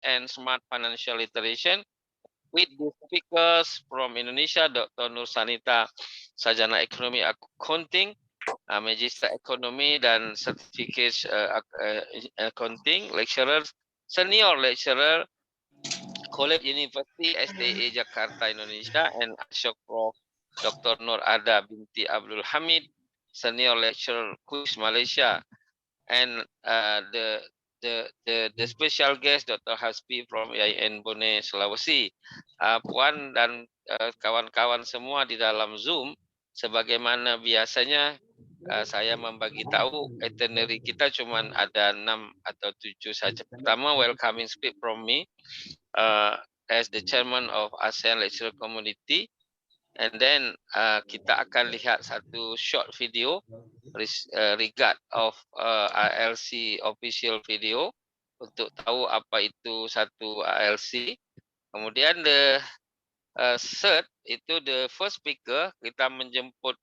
and Smart Financial Literation with the speakers from Indonesia, Dr. Nur Sanita, Sarjana Ekonomi Accounting, Magister Ekonomi dan Certificate Accounting, lecturer, senior lecturer, College University SDA Jakarta, Indonesia, and Ashok Prof. Dr. Nur Ada binti Abdul Hamid, senior lecturer Quiz Malaysia, and the special guest Dr. Hasbi from IAIN Bone Sulawesi. Puan dan kawan-kawan semua di dalam Zoom, sebagaimana biasanya saya membagi tahu itinerary kita cuma ada 6 atau 7 saja. Pertama, welcoming speech from me as the chairman of ASEAN Lecturer Community. And then kita akan lihat satu short video regard of ALC official video untuk tahu apa itu satu ALC. Kemudian the third itu the first speaker, kita menjemput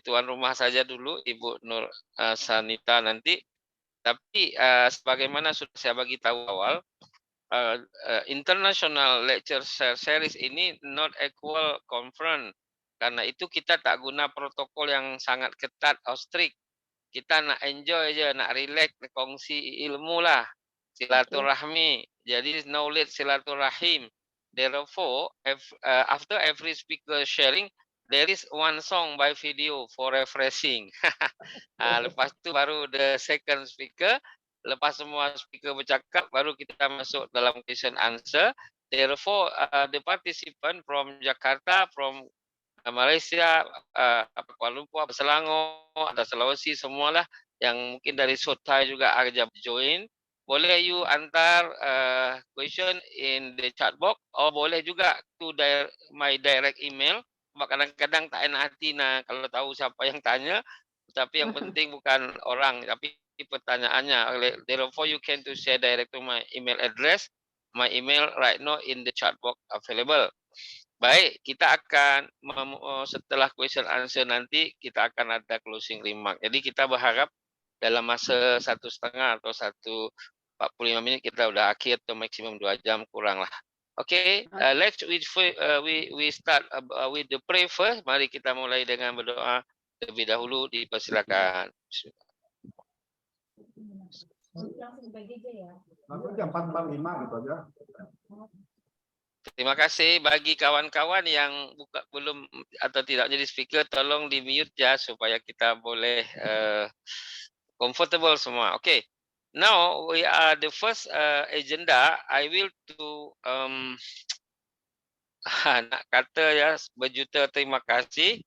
tuan rumah saja dulu, Ibu Nur Sanita nanti. Tapi sebagaimana sudah saya bagi tahu awal, international lecture series ini not equal conference. Karena itu kita tak guna protokol yang sangat ketat atau strict. Kita nak enjoy je, nak relax, kongsi ilmu lah, silaturahmi. Jadi knowledge silaturahim. Therefore, after every speaker sharing, there is one song by video for refreshing. Lepas tu baru the second speaker. Lepas semua speaker bercakap, baru kita masuk dalam question answer. Therefore, the participant from Jakarta, from Malaysia, Kuala Lumpur, Selangor, ada Sulawesi, semualah yang mungkin dari Sotai juga ada join. Boleh you antar question in the chat box, or boleh juga to my direct email. Sebab kadang-kadang tak enak hati kalau tahu siapa yang tanya. Tapi yang penting bukan orang, tapi pertanyaannya. Therefore, you can to share direct to my email address. My email right now in the chat box available. Baik, kita akan setelah question answer nanti kita akan ada closing remark. Jadi kita berharap dalam masa 1,5 atau 45 minit kita udah akhir atau maksimum 2 jam kurang lah. Okay, let's we start with the pray first. Mari kita mulai dengan berdoa terlebih dahulu. Dipersilakan. Jam 4:45 gitu aja. Terima kasih bagi kawan-kawan yang belum atau tidak jadi speaker, tolong di mute ya supaya kita boleh comfortable semua. Okay, now we are the first agenda. I will to nak kata ya berjuta terima kasih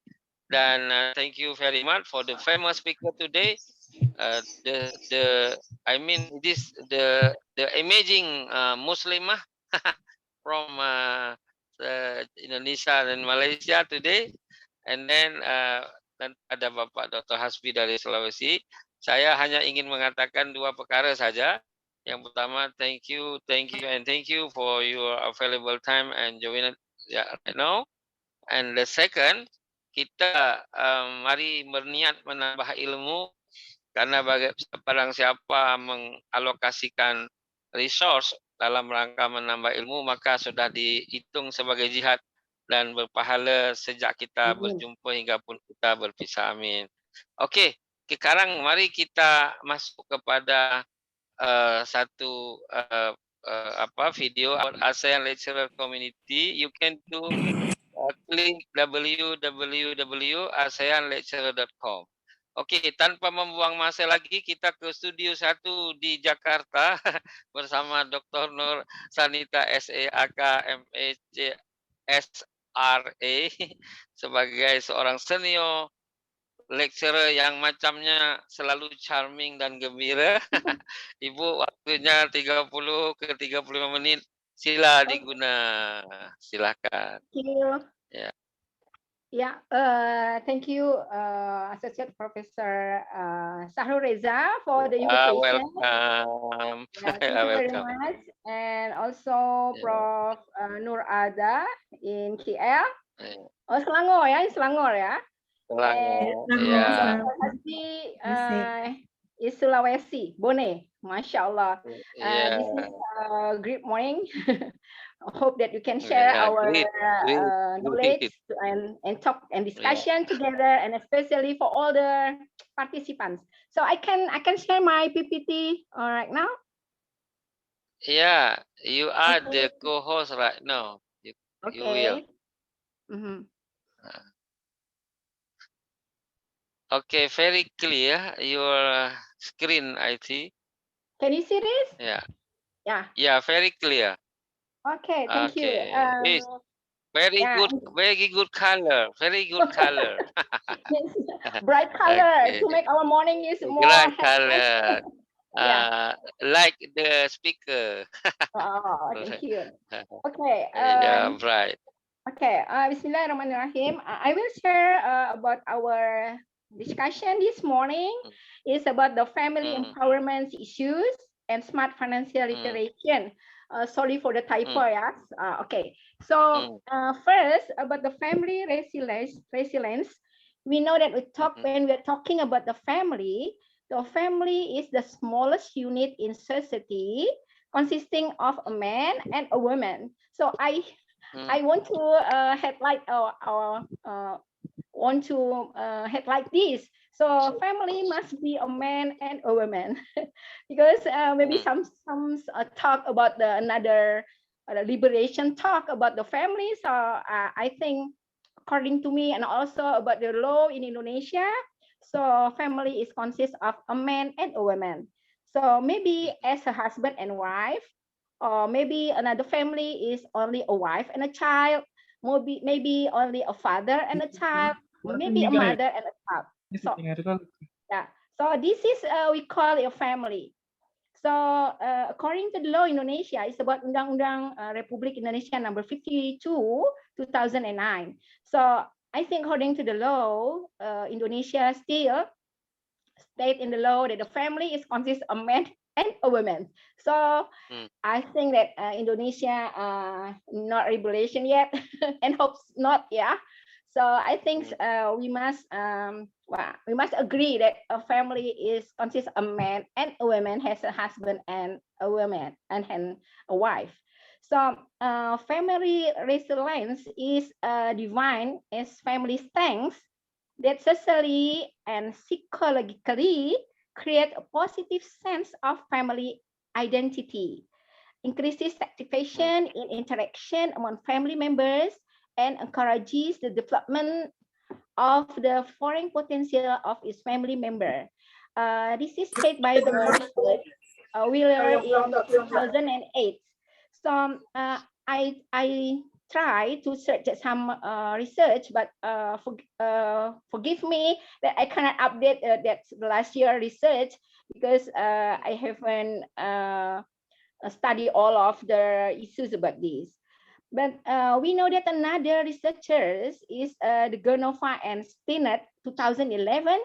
dan thank you very much for the famous speaker today. The amazing Muslimah from Indonesia dan Malaysia today, and then ada Bapak Dr. Hasbi dari Sulawesi. Saya hanya ingin mengatakan 2 perkara saja. Yang pertama, thank you for your available time and joining right now. And the second, kita mari berniat menambah ilmu, karena barang siapa mengalokasikan resource dalam rangka menambah ilmu, maka sudah dihitung sebagai jihad dan berpahala sejak kita berjumpa hingga pun kita berpisah. Amin. Okey, sekarang mari kita masuk kepada satu video ASEAN Lecturer Community. You can do klik www.aseanlecturer.com. Okey, tanpa membuang masa lagi, kita ke studio 1 di Jakarta bersama Dr. Nur Sanita SAK MAC SRA sebagai seorang senior lecturer yang macamnya selalu charming dan gembira. Ibu, waktunya 30 ke 35 menit. Sila diguna. Silakan. Thank you. Ya. Yeah, thank you, Associate Professor Sahrul Reza, for the invitation. Welcome. Thank you very much. And also Prof. Nur Ada in KL. Oh, Selangor ya, Selangor ya. Selangor. Ya. is Sulawesi, Bone. MashaAllah. Yeah, This is a great morning. Hope that you can share yeah, our great, great, knowledge great. and talk and Yeah, discussion together, and especially for all the participants. So I can share my PPT right now. yeah. You are Okay. the co-host right now. You will. Okay. Mhm. Okay, very clear your screen, I see. Can you see this? Yeah, Yeah. yeah, very clear. Okay. Thank you. Okay, it's Yeah. very good color, very good color. Yes, bright color Okay, to make our morning is more bright happiness. color. Yeah. Like the speaker. Oh, thank you. Okay. Yeah, bright. Okay. Bismillahirrahmanirrahim. I will share about our discussion this morning. Mm, Is about the family mm, empowerment issues and smart financial mm, literation. Sorry for the typo, mm, yes. Okay. So mm, first about the family resilience. We know that mhm, when we're talking about the family is the smallest unit in society, consisting of a man and a woman. So I mm, want to headlight want to headlight this. So family must be a man and a woman, because maybe mm, some talk about the another liberation talk about the family. So I think according to me and also about the law in Indonesia, so family is consists of a man and a woman. So maybe mhm, as a husband and wife, or maybe another family is only a wife and a child, maybe only a father and a child, maybe a mother and a child. So yeah, so this is we call it a family. So according to the law Indonesia, it's about Undang-Undang Republik Indonesia number 52 2009. So I think according to the law, Indonesia still state in the law that the family is consists of a man and a woman. So mm, I think that Indonesia not regulation yet, and hopes not. Yeah. So I think mm, we must agree that a family is consists of a man and a woman, has a husband and a woman and a wife. So family resilience is defined as family strength that socially and psychologically create a positive sense of family identity, increases mm, satisfaction in interaction among family members, and encourages the development of the foreign potential of its family member. This is said by the research Wheeler in 2008. So I try to search some research, but forgive me that I cannot update that last year research, because I haven't study all of the issues about this. But we know that another researchers is the Gernova and Stinnett 2011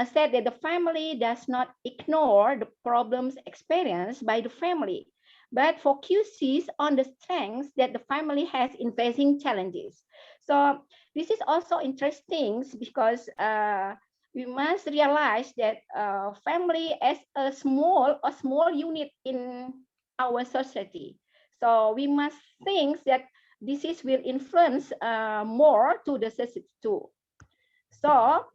said that the family does not ignore the problems experienced by the family, but focuses on the strengths that the family has in facing challenges. So this is also interesting because we must realize that family as a small unit in our society. So we must think that disease will influence more to the society too. So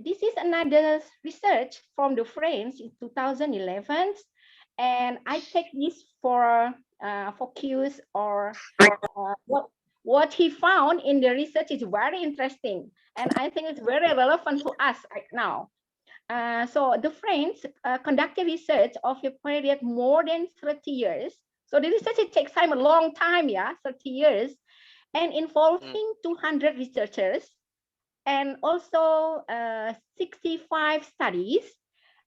this is another research from the French in 2011, and I take this for focus or what he found in the research is very interesting, and I think it's very relevant to us right now. So the French conducted research of a period more than 30 years. So the research it takes time, a long time, yeah, 30 years, and mm, involving 200 researchers and also 65 studies,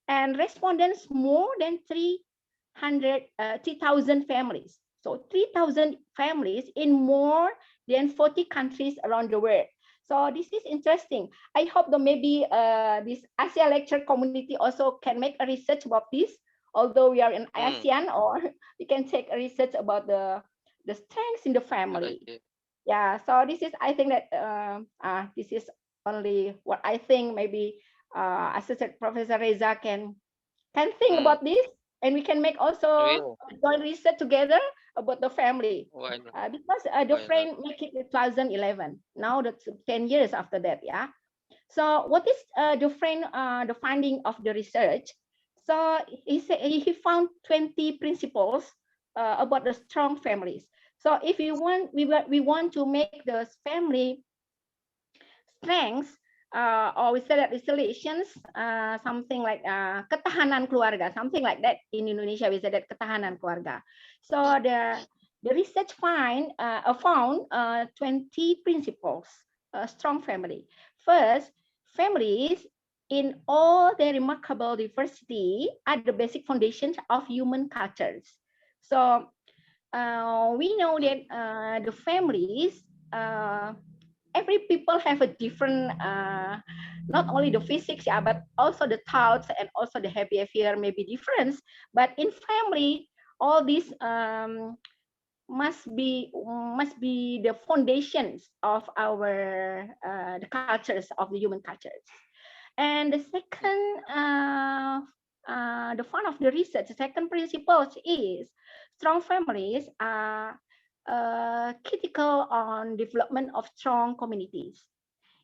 and respondents more than 3,000 families. So 3,000 families in more than 40 countries around the world. So this is interesting. I hope that maybe this Asia lecture community also can make a research about this. Although we are in mm. ASEAN, or we can take a research about the strengths in the family. Okay. Yeah. So this is, I think that this is only what I think. Maybe Associate Professor Reza can think about this, and we can make also Will. joint research together about the family. Why not? Because the Why not? friend make it in 2011. Now that's 10 years after that, yeah. So what is the finding of the research? So he found 20 principles about the strong families. So if you want, we want to make the family strengths, or we say that resilience, something like ketahanan keluarga, something like that. In Indonesia we say that ketahanan keluarga. So the research found 20 principles, strong family. First, families in all their remarkable diversity are the basic foundations of human cultures. So we know that the families, every people have a different, not only the physics, yeah, but also the thoughts and also the behavior may be different. But in family, all these must be the foundations of our the cultures of the human cultures. And the second, the fun of the research, the second principle is strong families are critical on development of strong communities.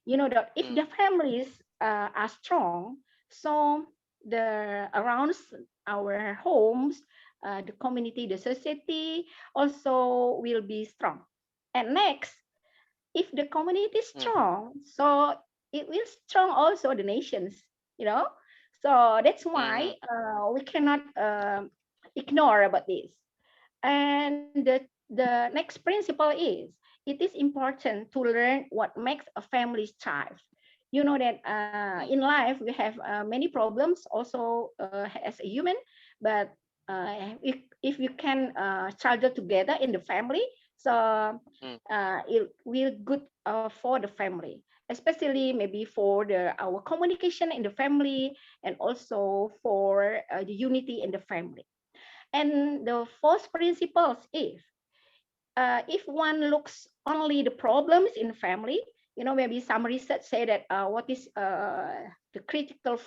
You know that if the families are strong, so the around our homes, the community, the society also will be strong. And next, if the community is strong, so it will strong also the nations, you know. So that's why we cannot ignore about this. And the next principle is it is important to learn what makes a family thrive. You know that in life we have many problems also as a human, but if you can struggle together in the family, so it will good for the family, especially maybe for our communication in the family, and also for the unity in the family. And the fourth principle is if one looks only the problems in family, you know, maybe some research say that what is the critical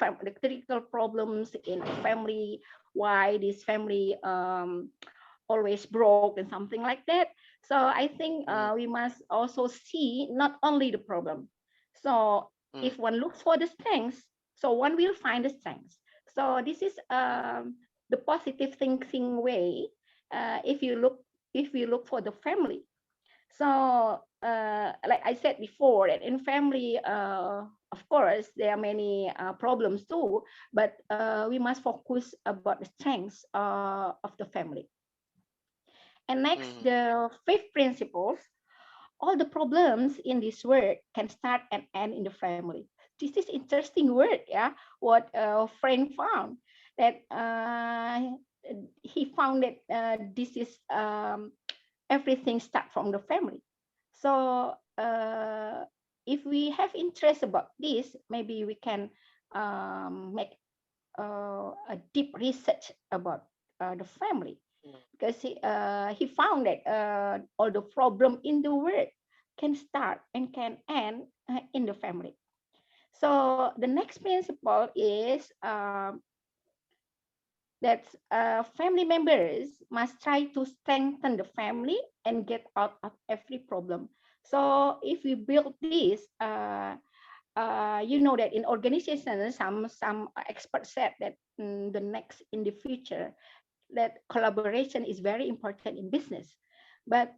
problems in a family, why this family always broke and something like that. So I think we must also see not only the problem. So if one looks for the strengths, so one will find the strengths. So this is the positive thinking way. If you look, if we look for the family, so like I said before, that in family, of course there are many problems too, but we must focus about the strengths of the family. And next, the fifth principle, all the problems in this world can start and end in the family. This is interesting word, yeah. What Frank found, that he found that this is everything start from the family. So if we have interest about this, maybe we can make a deep research about the family, because he found that all the problem in the world can start and can end in the family. So the next principle is that family members must try to strengthen the family and get out of every problem. So if we build this, you know that in organizations, some experts said that in the future, that collaboration is very important in business, but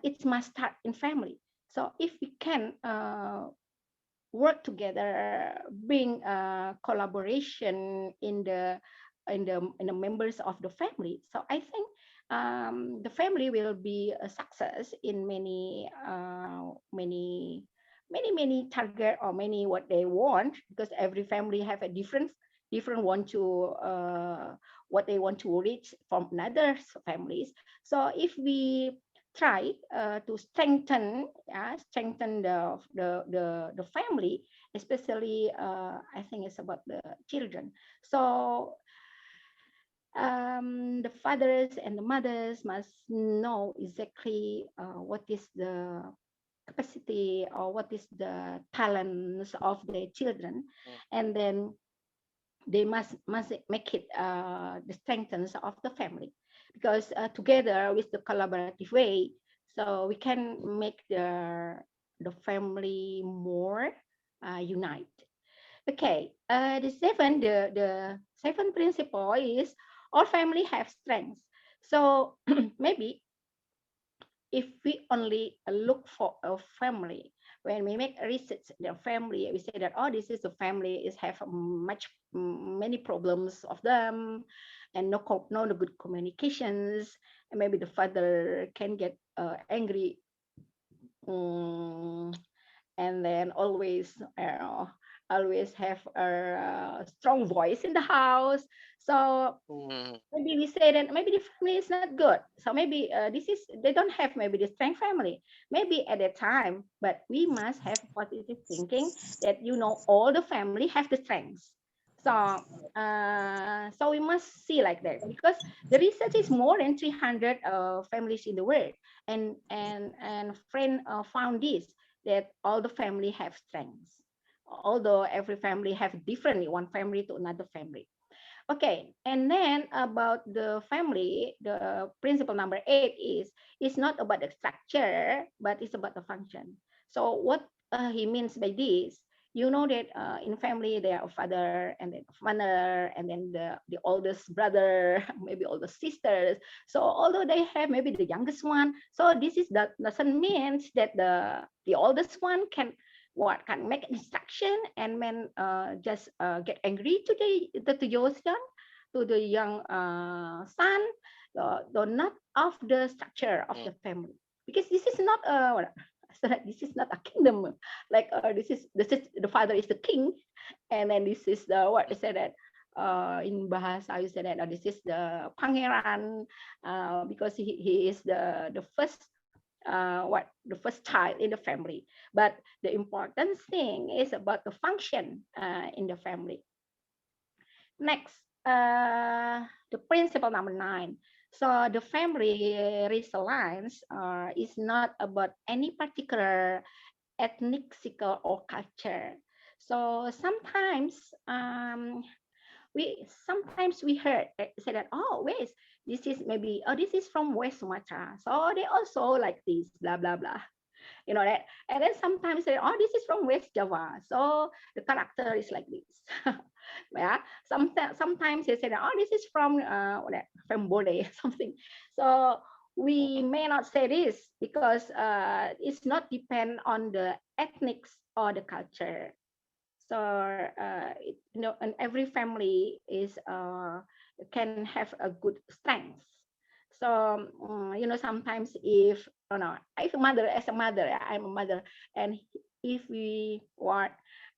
it must start in family. So if we can work together, bring collaboration in the members of the family. So I think the family will be a success in many target, or many what they want, because every family have a different want to what they want to reach from another families. So if we try to strengthen the family, especially I think it's about the children. So the fathers and the mothers must know exactly what is the capacity or what is the talents of the children, Mm. and then they must make it the strengthens of the family, because together with the collaborative way, so we can make the family more unite. Okay, the seventh principle is all family have strengths. So maybe if we only look for a family, when we make a research the family, we say that, oh, this is a family is have many problems of them, and no good communications, and maybe the father can get angry, um, and then always have a strong voice in the house. So Mm. maybe we say that maybe the family is not good, so maybe this is they don't have maybe the strength family maybe at that time, but we must have positive thinking that all the family have the strengths. So so we must see like that, because the research is more than 300 families in the world, and friend found this, that all the family have strengths, although every family have differently, one family to another family. Okay, and then about the family, the principle number 8 is it's not about the structure, but it's about the function. So what he means by this, that in family there are father and then mother and then the oldest brother, maybe oldest sisters. So although they have maybe the youngest one, so this is that doesn't mean that the oldest one can make instruction, and then just get angry to the your son, to the young son, not of the structure of Mm. the family, because this is not this is not a kingdom, like this is the father is the king, and then this is the what they said that in bahasa you said that this is the pangeran, because he is the first the first child in the family. But the important thing is about the function in the family. Next, the principle number 9. So the family resilience is not about any particular ethnic or culture. So sometimes we heard say that, oh, wait, this is from West Sumatra, so they also like this, blah blah blah, that. And then sometimes say, oh, this is from West Java, so the character is like this. Yeah, sometimes they say that, oh, this is from from Bole, something. So we may not say this because it's not depend on the ethnics or the culture. So and every family is can have a good strength. So sometimes if if a mother, as a mother, I'm a mother, and if we want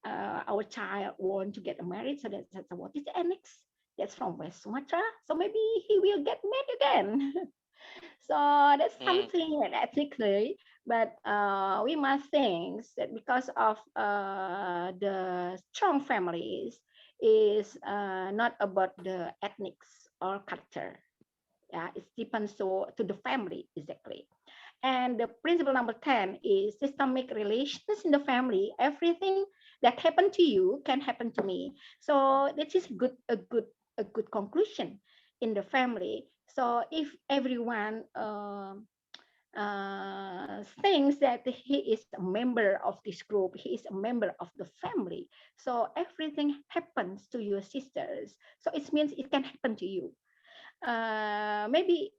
our child want to get married, so that's what is the annex, that's from West Sumatra, so maybe he will get married again. So that's Mm. something that ethically, but we must think that because of the strong families is not about the ethnics or culture. Yeah, it depends to the family exactly. And the principle number 10 is systemic relations in the family. Everything that happened to you can happen to me. So that is a good conclusion in the family. So if everyone thinks that he is a member of this group, he is a member of the family. So everything happens to your sisters. So it means it can happen to you. Maybe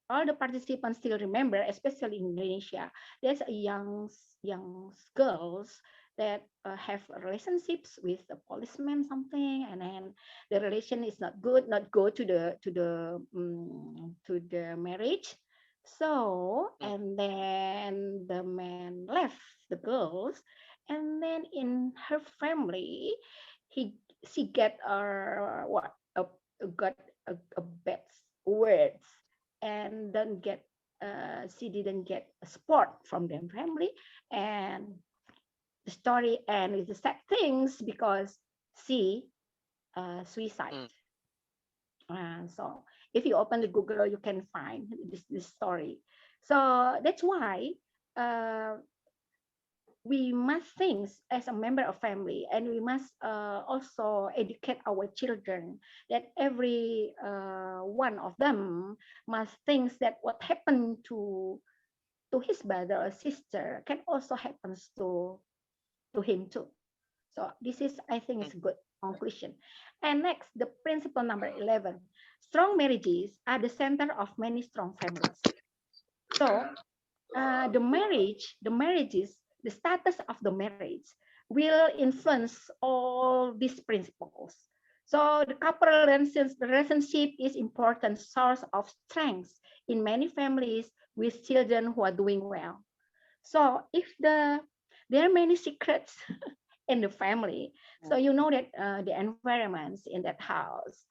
all the participants still remember, especially in Indonesia, there's a young girls that have relationships with a policeman something, and then the relation is not good, not go to the marriage. So Mm. and then the man left the girls, and then in her family, he she get got a bad words, and don't get she didn't get support from their family, and the story ends with the sad things because she suicide. Mm. So if you open the Google, you can find this story. So that's why we must think as a member of family, and we must also educate our children that every one of them must think that what happened to his brother or sister can also happens to him too. So this is, I think, is a good conclusion. And next, the principle number 11: strong marriages are the center of many strong families. So the marriages, the status of the marriage will influence all these principles. So the couple relationship is important source of strength in many families with children who are doing well. So if there are many secrets in the family, so you know that the environments in that house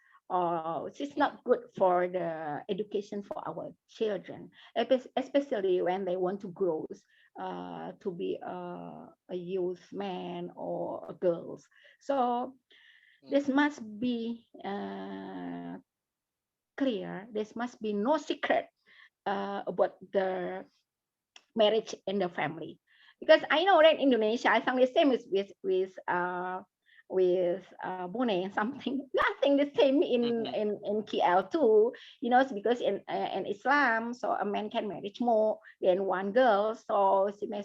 it's not good for the education for our children, especially when they want to grow to be a youth man or a girls. So this must be clear. This must be no secret about the marriage in the family, because I know that in Indonesia I think the same with Bone something nothing the same in KL too, you know, because in Islam, so a man can marry more than one girl, so she may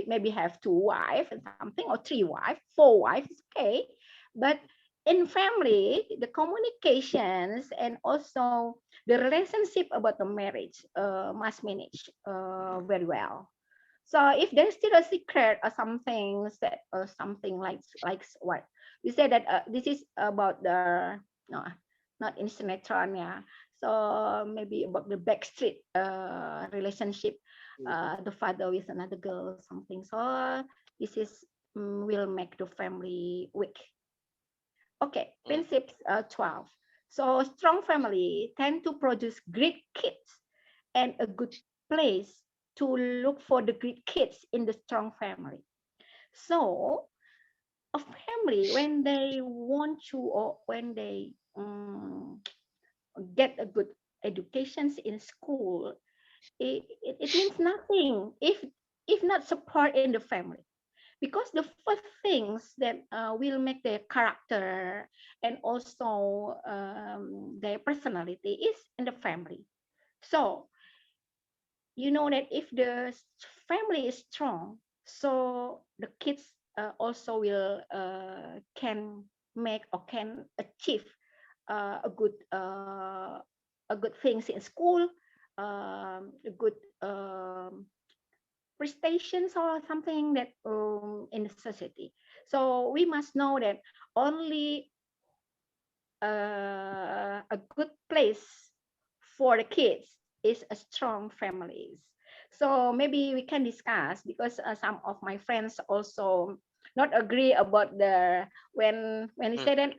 maybe have two wives and something, or three wives, four wives, okay. But in family, the communications and also the relationship about the marriage must manage very well. So if there's still a secret or something that or something like what we say that this is about the no, not in sinetron, yeah. So maybe about the backstreet relationship, the father with another girl, something. So this is will make the family weak. Okay, principles 12. So strong family tend to produce great kids, and a good place to look for the great kids in the strong family. So a family, when they want to, or when they get a good educations in school, it means nothing if not support in the family, because the first things that will make their character and also their personality is in the family. So you know that if the family is strong, so the kids also will can make or can achieve a good things in school, a good prestations or something that in the society. So we must know that only a good place for the kids is a strong families. So maybe we can discuss, because some of my friends also not agree about the when we say that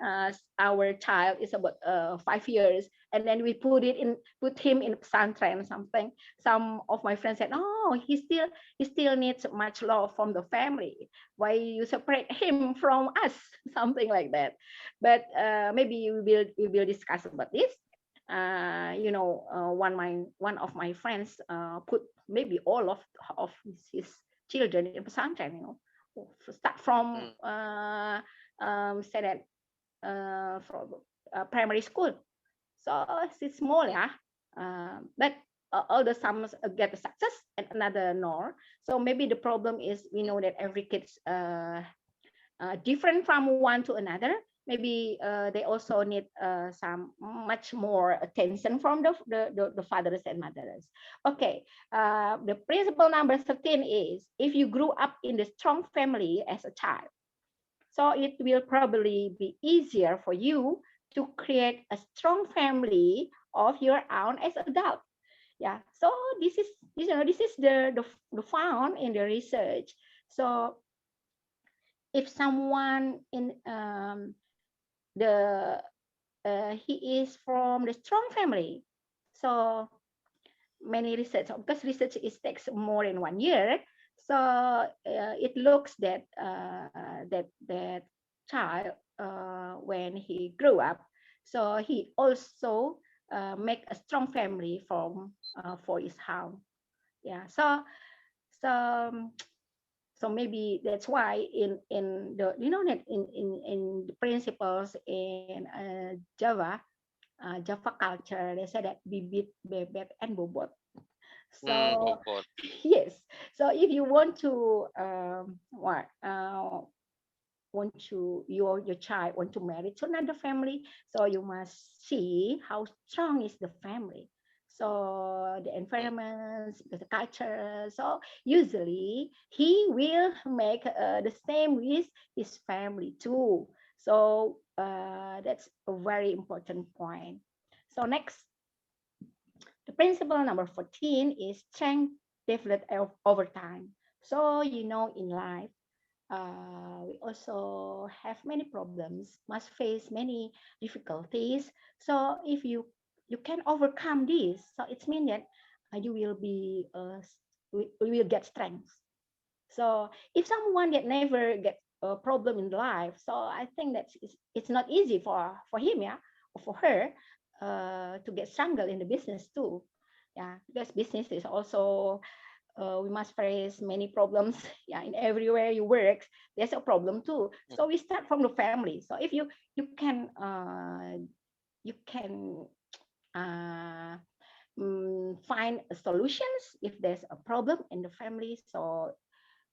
our child is about 5 years, and then we put him in pesantren something. Some of my friends said, oh, he still needs much love from the family. Why you separate him from us? Something like that. But maybe we will discuss about this. You know, one of my friends put maybe all of his children in pesantren. You know, start from say that from primary school. So it's small, yeah. But all the sums get a success and another no. So maybe the problem is we know that every kid's different from one to another. Maybe they also need some much more attention from the fathers and mothers. Okay, the principle number 13 is, if you grew up in a strong family as a child, so it will probably be easier for you to create a strong family of your own as adult. Yeah, so this is, you know, this is the found in the research. So if someone in the he is from the strong family, so many research, because research is takes more than 1 year, so it looks that that child when he grew up, so he also make a strong family from for his house. Yeah. So so maybe that's why in the that in the principles in Java culture, they say that bibit, bebek, and bobot. So Bobot. yes, so if you want to your child want to marry to another family, so you must see how strong is the family. So the Mm. environment, the culture. So usually he will make the same with his family too. So that's a very important point. So next, the principle number 14 is strength developed over time. So in life, we also have many problems, must face many difficulties. So if you can overcome this, so it means that you will be we will get strength. So if someone that never get a problem in life, so I think that it's not easy for him, yeah, or for her to get stronger in the business too. Yeah, because business is also we must face many problems. Yeah, in everywhere you work there's a problem too, Mm. so we start from the family. So if you can uh, find solutions if there's a problem in the family, so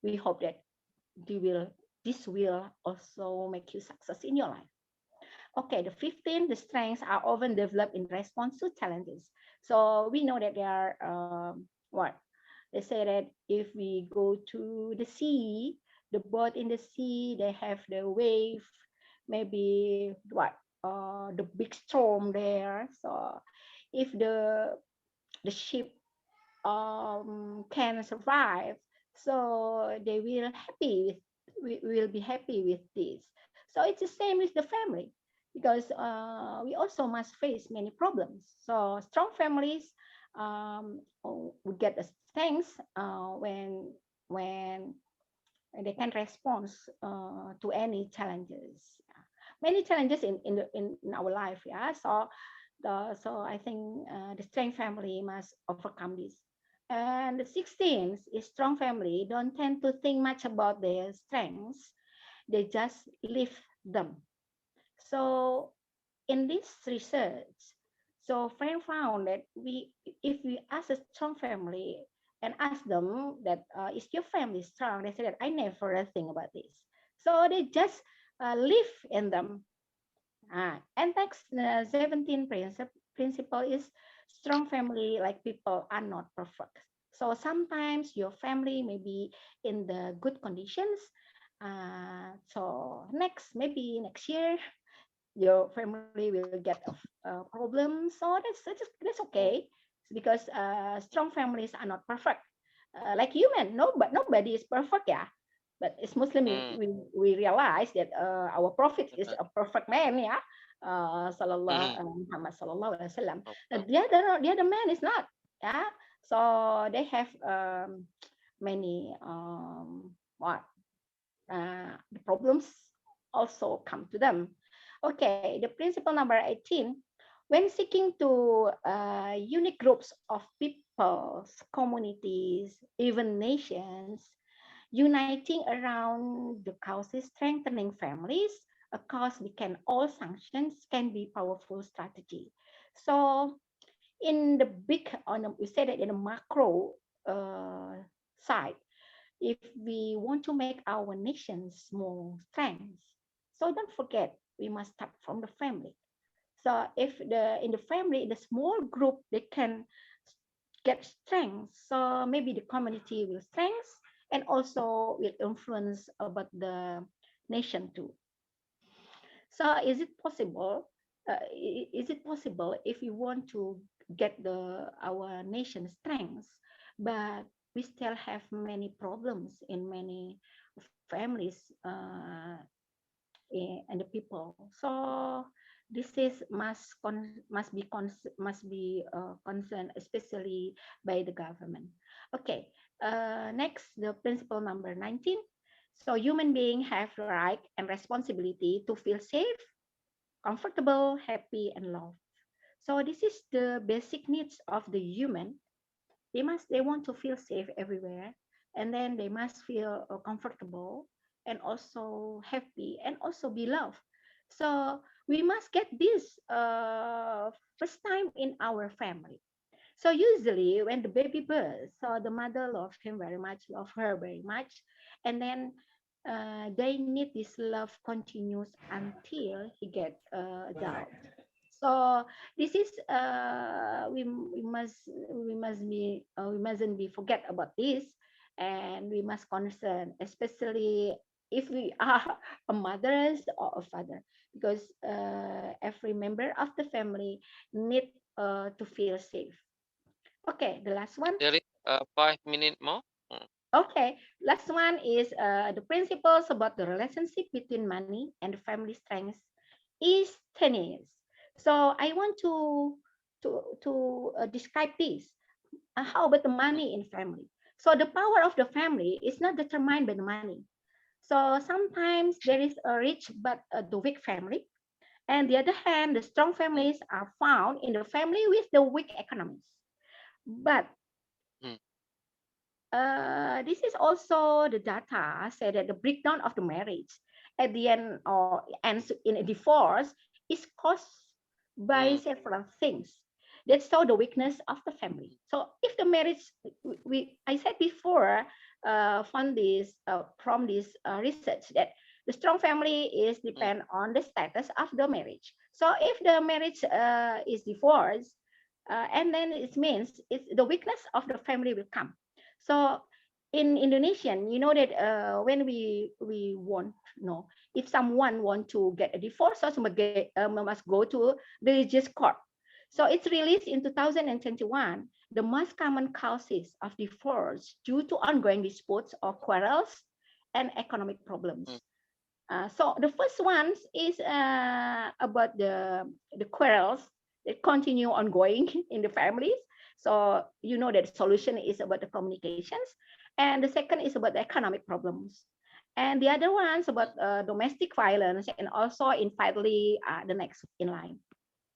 we hope that this will also make you success in your life. Okay, the 15, the strengths are often developed in response to challenges. So we know that there are what they say that if we go to the sea, the boat in the sea, they have the wave, maybe the big storm there. So if the ship can survive, so they will happy we will be happy with this. So it's the same with the family, because we also must face many problems. So strong families would get the thanks when they can respond to any challenges. Many challenges in our life, yeah. So I think the strong family must overcome this. And the 16th is strong family don't tend to think much about their strengths. They just live them. So in this research, so friend found that if we ask a strong family and ask them that is your family strong, they say that I never think about this. So they just live in them. And next, 17 principle is strong family like people are not perfect. So sometimes your family may be in the good conditions. So maybe next year, your family will get a problem. So that's okay, Mm. because strong families are not perfect. Like human, no, but nobody is perfect, yeah. But as Muslim, Mm. we realize that our Prophet is Okay. a perfect man, yeah. Mhm. Muhammad sallallahu alaihi wasallam. Okay. The other man is not, yeah. So they have many the problems also come to them. Okay, the principle number 18. When seeking to unique groups of peoples, communities, even nations, uniting around the causes strengthening families, a cause we can all sanctions can be powerful strategy. So in the big, we say that in the macro side, if we want to make our nations more strength, so don't forget we must start from the family. So if in the family, the small group, they can get strength, so maybe the community will strength and also will influence about the nation too. So is it possible if we want to get our nation strength, but we still have many problems in many families and the people. So this is must be concerned, especially by the government. Okay, next, the principle number 19. So human beings have right and responsibility to feel safe, comfortable, happy, and loved. So this is the basic needs of the human. they want to feel safe everywhere, and then they must feel comfortable and also happy and also be loved. So we must get this first time in our family. So usually when the baby birth, so the mother loves him very much, love her very much, and then they need this love continues until he get adult. So this is we mustn't be forget about this, and we must concern, especially if we are a mother or a father, because every member of the family need to feel safe. Okay, the last one. There is 5 minutes more. Mm. Okay, last one is the principles about the relationship between money and the family strength is tennis. So I want to describe this. How about the money in family? So the power of the family is not determined by the money. So sometimes there is a rich but the weak family, and the other hand, the strong families are found in the family with the weak economies. But Mm. this is also the data say that the breakdown of the marriage at the end or ends in a divorce is caused by Mm. several things that show the weakness of the family. So if the marriage, I said before, from this research that the strong family is Mm. depend on the status of the marriage. So if the marriage is divorced, and then it means it's the weakness of the family will come. So in Indonesian, you know that when we want, no, if someone want to get a divorce, so must go to the religious court. So it's released in 2021. The most common causes of divorce due to ongoing disputes or quarrels and economic Mm. problems. So the first one is about the quarrels that continue ongoing in the families. So you know that the solution is about the communications, and the second is about the economic problems, and the other ones about domestic violence, and also infinitely the next in line.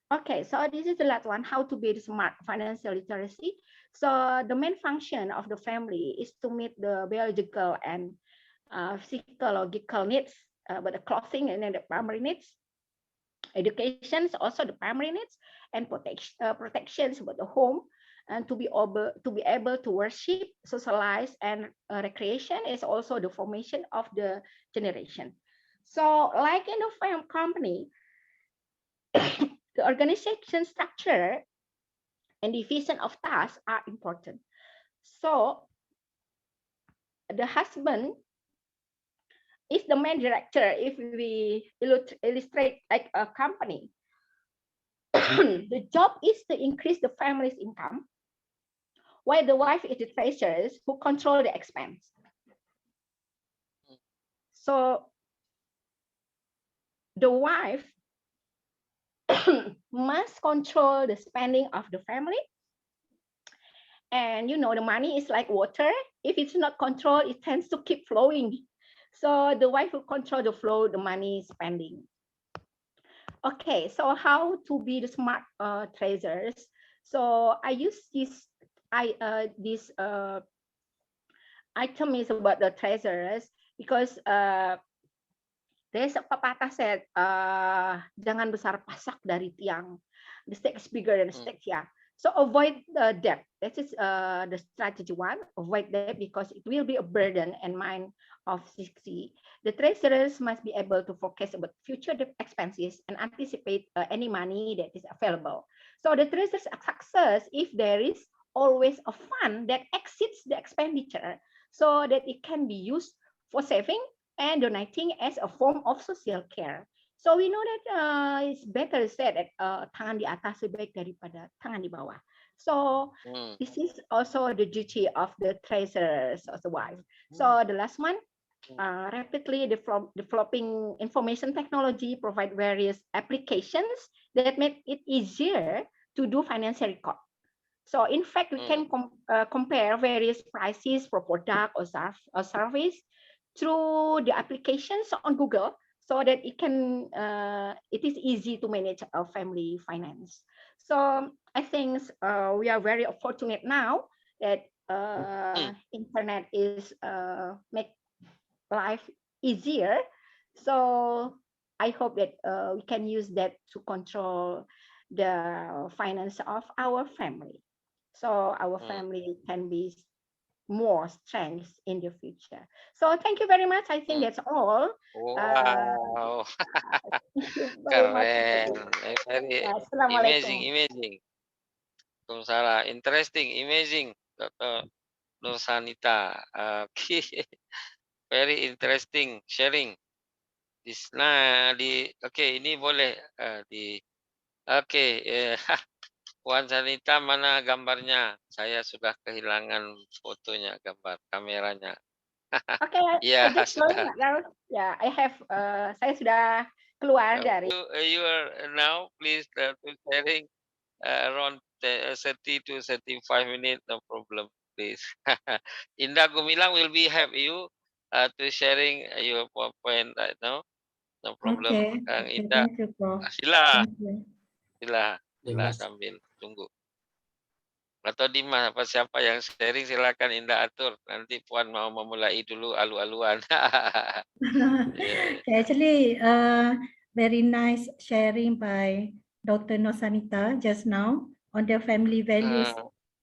Okay, so this is the last one, how to build smart financial literacy. So the main function of the family is to meet the biological and physiological needs, but the clothing and then the primary needs, education, also the primary needs, and protections about the home, and to be able to worship, socialize, and recreation is also the formation of the generation. So, like in the company, the organization structure and division of tasks are important. So, the husband is the main director if we illustrate like a company. The job is to increase the family's income, while the wife is the treasurer who control the expense. So the wife must control the spending of the family. And you know, the money is like water. If it's not controlled, it tends to keep flowing. So the wife will control the flow, the money spending. Okay, so how to be the smart treasurers? So I use this item is about the treasurers because there's a pepatah said, jangan besar pasak dari tiang. The stake is bigger than the stake, yeah. So avoid the debt. That is the strategy one. Avoid debt because it will be a burden and mind of 60. The treasurers must be able to forecast about future expenses and anticipate any money that is available. So the treasurers success if there is always a fund that exceeds the expenditure so that it can be used for saving and donating as a form of social care. So we know that it's better said that tangan di atas lebih baik daripada tangan di bawah. So this is also the duty of the treasurers of the wife. So the last one, rapidly developing information technology provide various applications that make it easier to do financial record. So in fact, we can compare various prices for product or service through the applications on Google, so that it is easy to manage our family finance. So I think we are very fortunate now that internet is make life easier. So I hope that we can use that to control the finance of our family. So our family can be more strength in the future. So thank you very much. I think that's all. Wow, Thank you very much. keren. Very amazing, Assalamualaikum. amazing. Waalaikumsalam. Interesting, amazing, Dr. Nur Sanita. Okay. Very interesting sharing. Ini boleh Puan Sanita, mana gambarnya? Saya sudah kehilangan fotonya, gambar kameranya. Okay, I Ya, just join, sudah. ya, I have, saya sudah keluar dari. You are now please to sharing around 30 to 35 minutes, no problem, please. Indah Gumilang will be have you to sharing your point right now, no problem. Okay, Kang okay, Indah, thank you, Prof. sila Thank you. sambil tunggu. Atau Dimas, apa siapa yang sharing silakan Indah atur. Nanti Puan mau memulai dulu alu-aluan. Actually, very nice sharing by Dr. Nosanita just now on the family values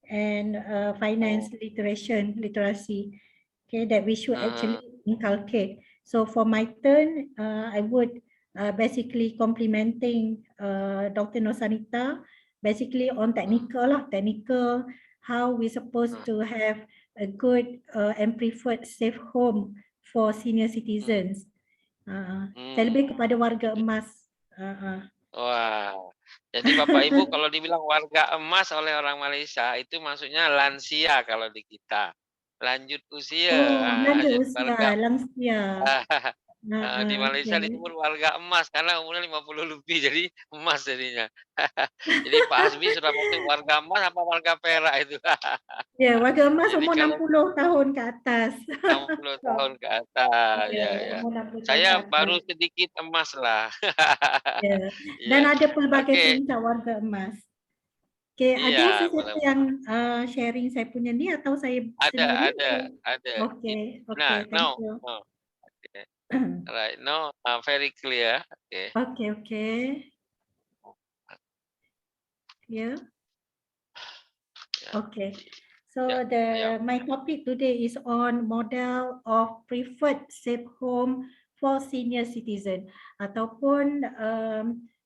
and finance literacy, okay, that we should actually inculcate. So for my turn, I would basically complimenting Dr. Nosanita, basically on technical, how we supposed to have a good and preferred safe home for senior citizens. Saya lebih kepada warga emas. Wah, jadi Bapak Ibu kalau dibilang warga emas oleh orang Malaysia itu maksudnya lansia kalau di kita. Lanjut usia. Lanjut usia, lansia. Di Malaysia disebut warga emas karena umurnya 50 lebih, jadi emas jadinya. Jadi Pak Hasbi sudah masuk warga emas apa warga perak itu? Ya, warga emas umur 60 tahun ke atas. 60 tahun ke atas, ya. Saya baru sedikit emas lah. Ya. Dan ada pelbagai tingkat warga emas. Okay, ada sesuatu yang sharing saya punya ni atau saya sendiri? Ada. Okay, Nah, thank you. Okay. Right, now very clear. Okay. Yeah. Okay. So my topic today is on model of preferred safe home for senior citizen ataupun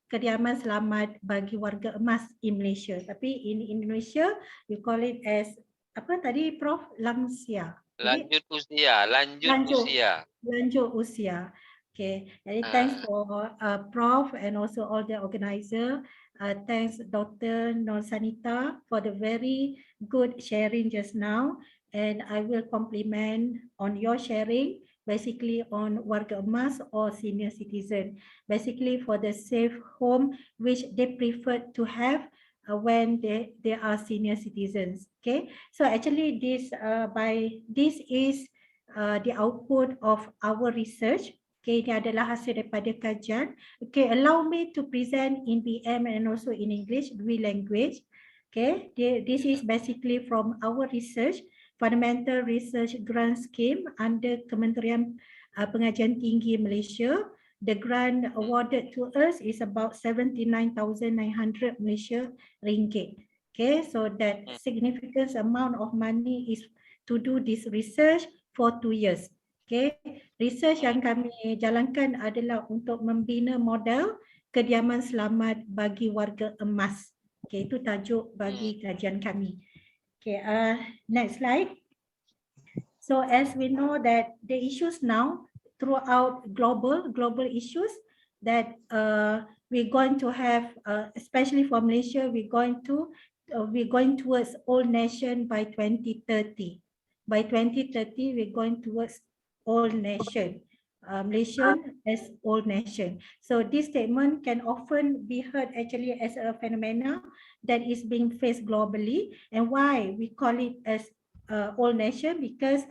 kediaman selamat bagi warga emas in Malaysia. Tapi in Indonesia you call it as apa tadi Prof? Lansia. Lanjut usia. Okay. Jadi thanks for Prof and also all the organizer. Thanks Dr. Nur Sanita for the very good sharing just now, and I will compliment on your sharing basically on warga emas or senior citizen, basically for the safe home which they prefer to have when they are senior citizens. Okay, so actually this is the output of our research. Okay, ini adalah hasil daripada kajian. Okay, allow me to present in BM and also in English, dua language. Okay, this is basically from our research, Fundamental Research Grant Scheme under Kementerian Pengajian Tinggi Malaysia. The grant awarded to us is about 79,900 Malaysia ringgit. Okay, so that significant amount of money is to do this research for 2 years. Okay, research yang kami jalankan adalah untuk membina model kediaman selamat bagi warga emas. Okay, itu tajuk bagi kajian kami. Okay, next slide. So as we know that the issues now throughout global issues that we're going to have, especially for Malaysia, we're going towards all nation by 2030. By 2030, we're going towards all nation, Malaysia as all nation. So this statement can often be heard actually as a phenomena that is being faced globally. And why we call it as all nation? Because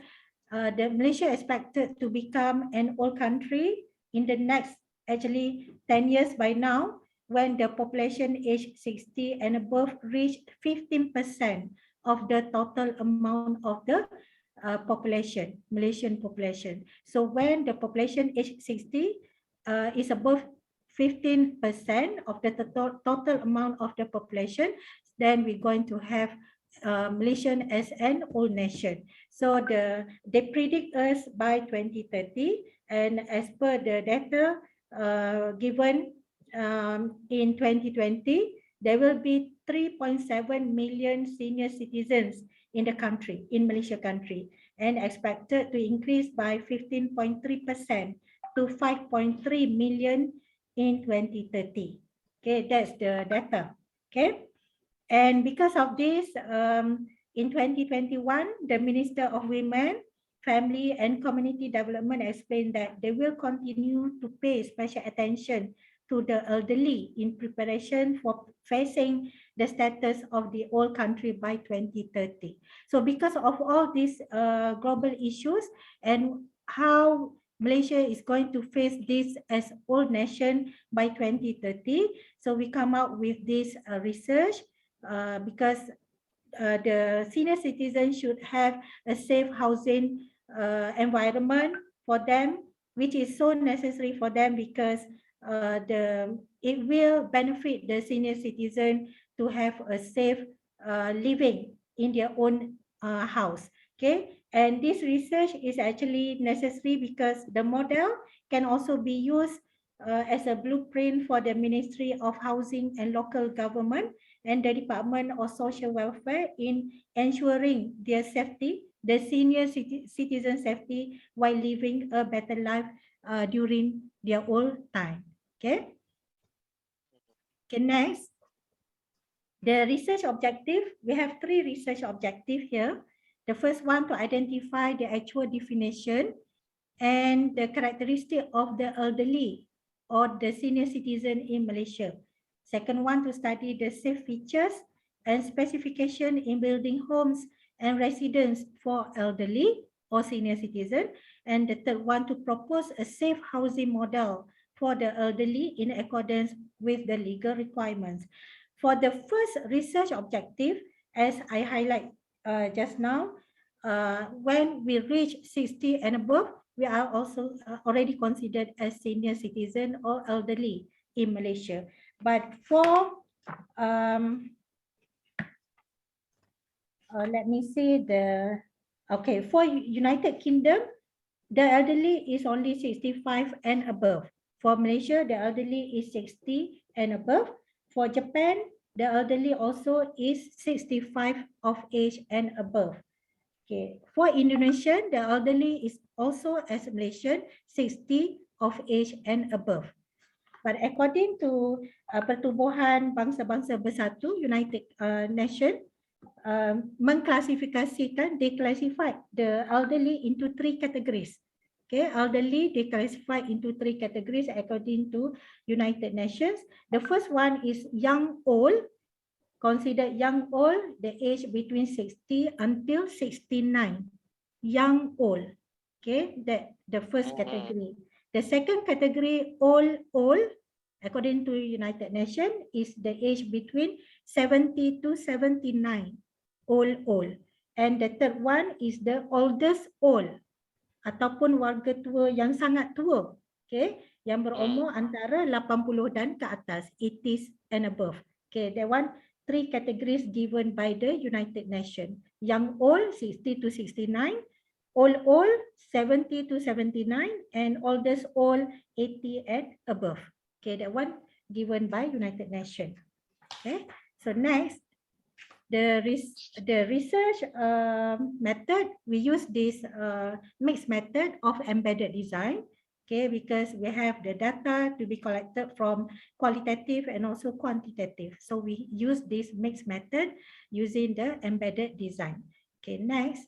the Malaysia expected to become an old country in the next actually 10 years by now, when the population age 60 and above reach 15% of the total amount of the population, Malaysian population. So when the population age 60 is above 15% of the total amount of the population, then we're going to have Malaysian as an old nation. So they predict us by 2030, and as per the data given in 2020, there will be 3.7 million senior citizens in the country, in Malaysia country, and expected to increase by 15.3% to 5.3 million in 2030. Okay, that's the data. Okay, and because of this, in 2021, the Minister of Women, Family and Community Development explained that they will continue to pay special attention to the elderly in preparation for facing the status of the old country by 2030. So because of all these global issues and how Malaysia is going to face this as old nation by 2030, so we come up with this research because the senior citizens should have a safe housing environment for them, which is so necessary for them because it will benefit the senior citizen to have a safe living in their own house. Okay, and this research is actually necessary because the model can also be used as a blueprint for the Ministry of Housing and Local Government and the Department of Social Welfare in ensuring their safety, the senior citizen safety while living a better life during their old time. Okay. Okay, next. The research objective, we have 3 research objectives here. The first one to identify the actual definition and the characteristic of the elderly or the senior citizen in Malaysia. Second one to study the safe features and specification in building homes and residence for elderly or senior citizen. And the third one to propose a safe housing model for the elderly in accordance with the legal requirements. For the first research objective, as I highlight just now, when we reach 60 and above, we are also already considered as senior citizen or elderly in Malaysia. But for, let me see for United Kingdom, the elderly is only 65 and above. For Malaysia, the elderly is 60 and above. For Japan, the elderly also is 65 of age and above. Okay. For Indonesian, the elderly is also as Malaysian 60 of age and above. But according to Pertubuhan Bangsa-Bangsa Bersatu, United Nations, mengklasifikasikan, they classified the elderly into 3 categories. Okay, elderly, they classify into 3 categories according to United Nations. The first one is young old, considered young old, the age between 60 until 69. Young old. Okay, that the first category. The second category, old, according to United Nations, is the age between 70 to 79. Old. And the third one is the oldest old, ataupun warga tua yang sangat tua, okay, yang berumur antara 80 dan ke atas, 80s and above. Okay, that one 3 categories given by the United Nations. Young old 60 to 69, old 70 to 79, and oldest old 80 and above. Okay, that one given by United Nations. Okay, so next, the research method, we use this mixed method of embedded design, okay, because we have the data to be collected from qualitative and also quantitative. So we use this mixed method using the embedded design. Okay, next.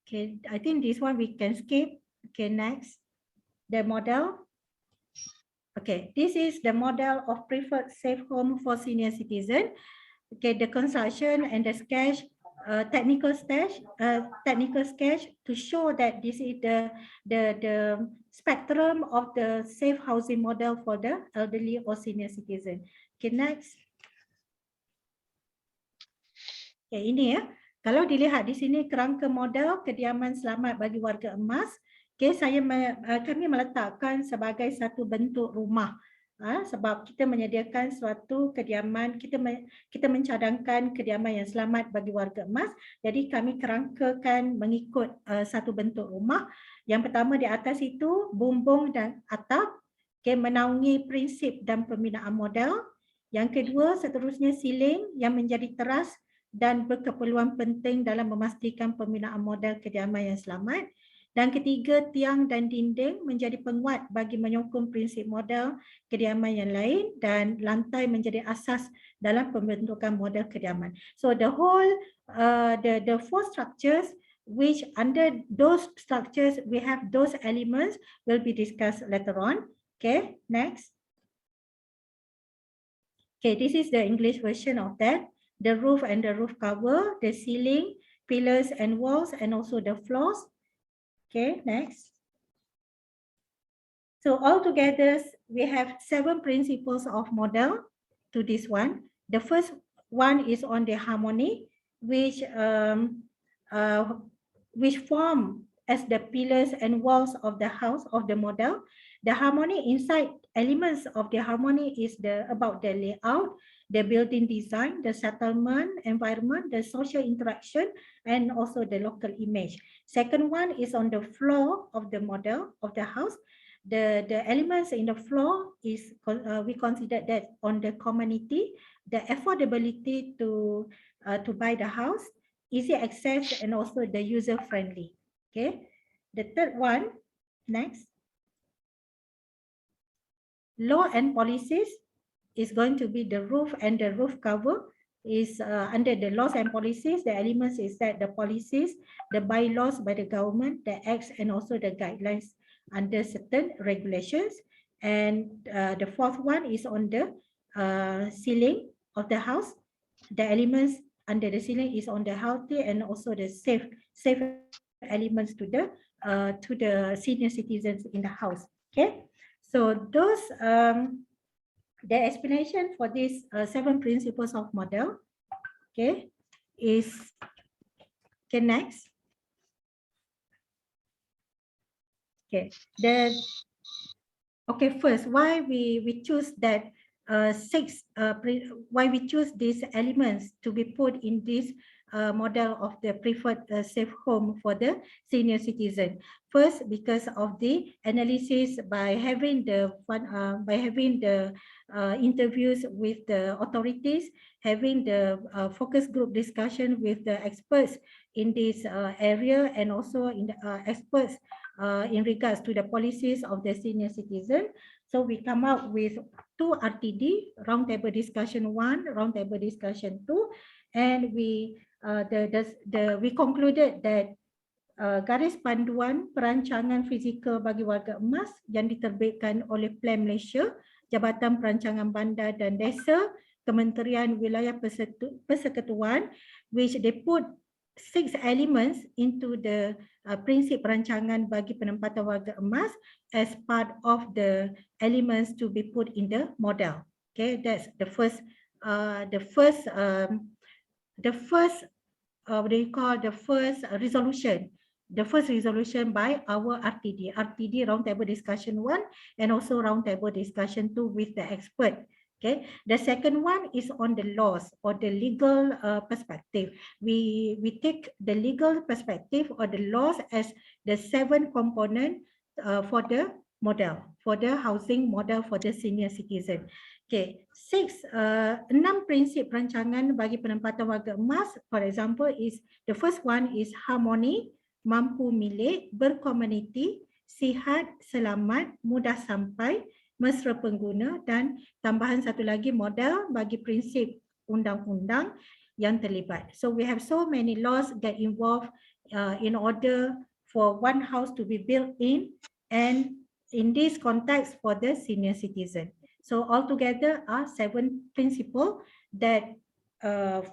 Okay, I think this one we can skip. Okay, next. The model. Okay, this is the model of preferred safe home for senior citizen. Okay, the construction and the sketch, technical sketch to show that this is the spectrum of the safe housing model for the elderly or senior citizen. Okay, next. Okay, ini ya. Kalau dilihat di sini kerangka model kediaman selamat bagi warga emas, okay, kami meletakkan sebagai satu bentuk rumah. Sebab kita menyediakan suatu kediaman, kita mencadangkan kediaman yang selamat bagi warga emas. Jadi kami kerangkakan mengikut satu bentuk rumah. Yang pertama di atas itu bumbung dan atap, okay, menaungi prinsip dan pembinaan model. Yang kedua seterusnya siling yang menjadi teras dan berkeperluan penting dalam memastikan pembinaan model kediaman yang selamat. Dan ketiga, tiang dan dinding menjadi penguat bagi menyokong prinsip model kediaman yang lain dan lantai menjadi asas dalam pembentukan model kediaman. So the whole, the four structures which under those structures we have those elements will be discussed later on. Okay, next. Okay, this is the English version of that. The roof and the roof cover, the ceiling, pillars and walls, and also the floors. Okay, next. So altogether, we have 7 principles of model to this one. The first one is on the harmony, which form as the pillars and walls of the house of the model. The harmony inside elements of the harmony is about the layout, the building design, the settlement environment, the social interaction, and also the local image. Second one is on the floor of the model of the house. The elements in the floor is we consider that on the community, the affordability to buy the house, easy access, and also the user friendly. Okay, the third one, next. Law and policies is going to be the roof and the roof cover is under the laws and policies. The elements is that the policies, the bylaws by the government, the acts, and also the guidelines under certain regulations. And the fourth one is on the ceiling of the house. The elements under the ceiling is on the healthy and also the safe elements to the senior citizens in the house. Okay, so those the explanation for these 7 principles of model, okay, is okay. Next, okay. First, why we choose that 6 why we choose these elements to be put in this model of the preferred safe home for the senior citizen. First, because of the analysis by having the interviews with the authorities, having the focus group discussion with the experts in this area, and also in the experts in regards to the policies of the senior citizen. So we come up with 2 RTD, roundtable discussion 1, roundtable discussion 2, and we concluded that garis panduan perancangan fizikal bagi warga emas yang diterbitkan oleh Plan Malaysia, Jabatan Perancangan Bandar dan Desa, Kementerian Wilayah Persekutuan, which they put 6 elements into the prinsip perancangan bagi penempatan warga emas as part of the elements to be put in the model. Okay, that's the first what do you call the first resolution? The first resolution by our RTD roundtable discussion 1 and also roundtable discussion 2 with the expert. Okay, the second one is on the laws or the legal perspective. We take the legal perspective or the laws as the 7 component for the model, for the housing model for the senior citizen. Okay, 6 prinsip perancangan bagi penempatan warga emas, for example, is the first one is harmoni, mampu milik, berkomuniti, sihat, selamat, mudah sampai, mesra pengguna, dan tambahan satu lagi model bagi prinsip undang-undang yang terlibat. So we have so many laws that involve in order for one house to be built in, and in this context for the senior citizen. So altogether are 7 principles that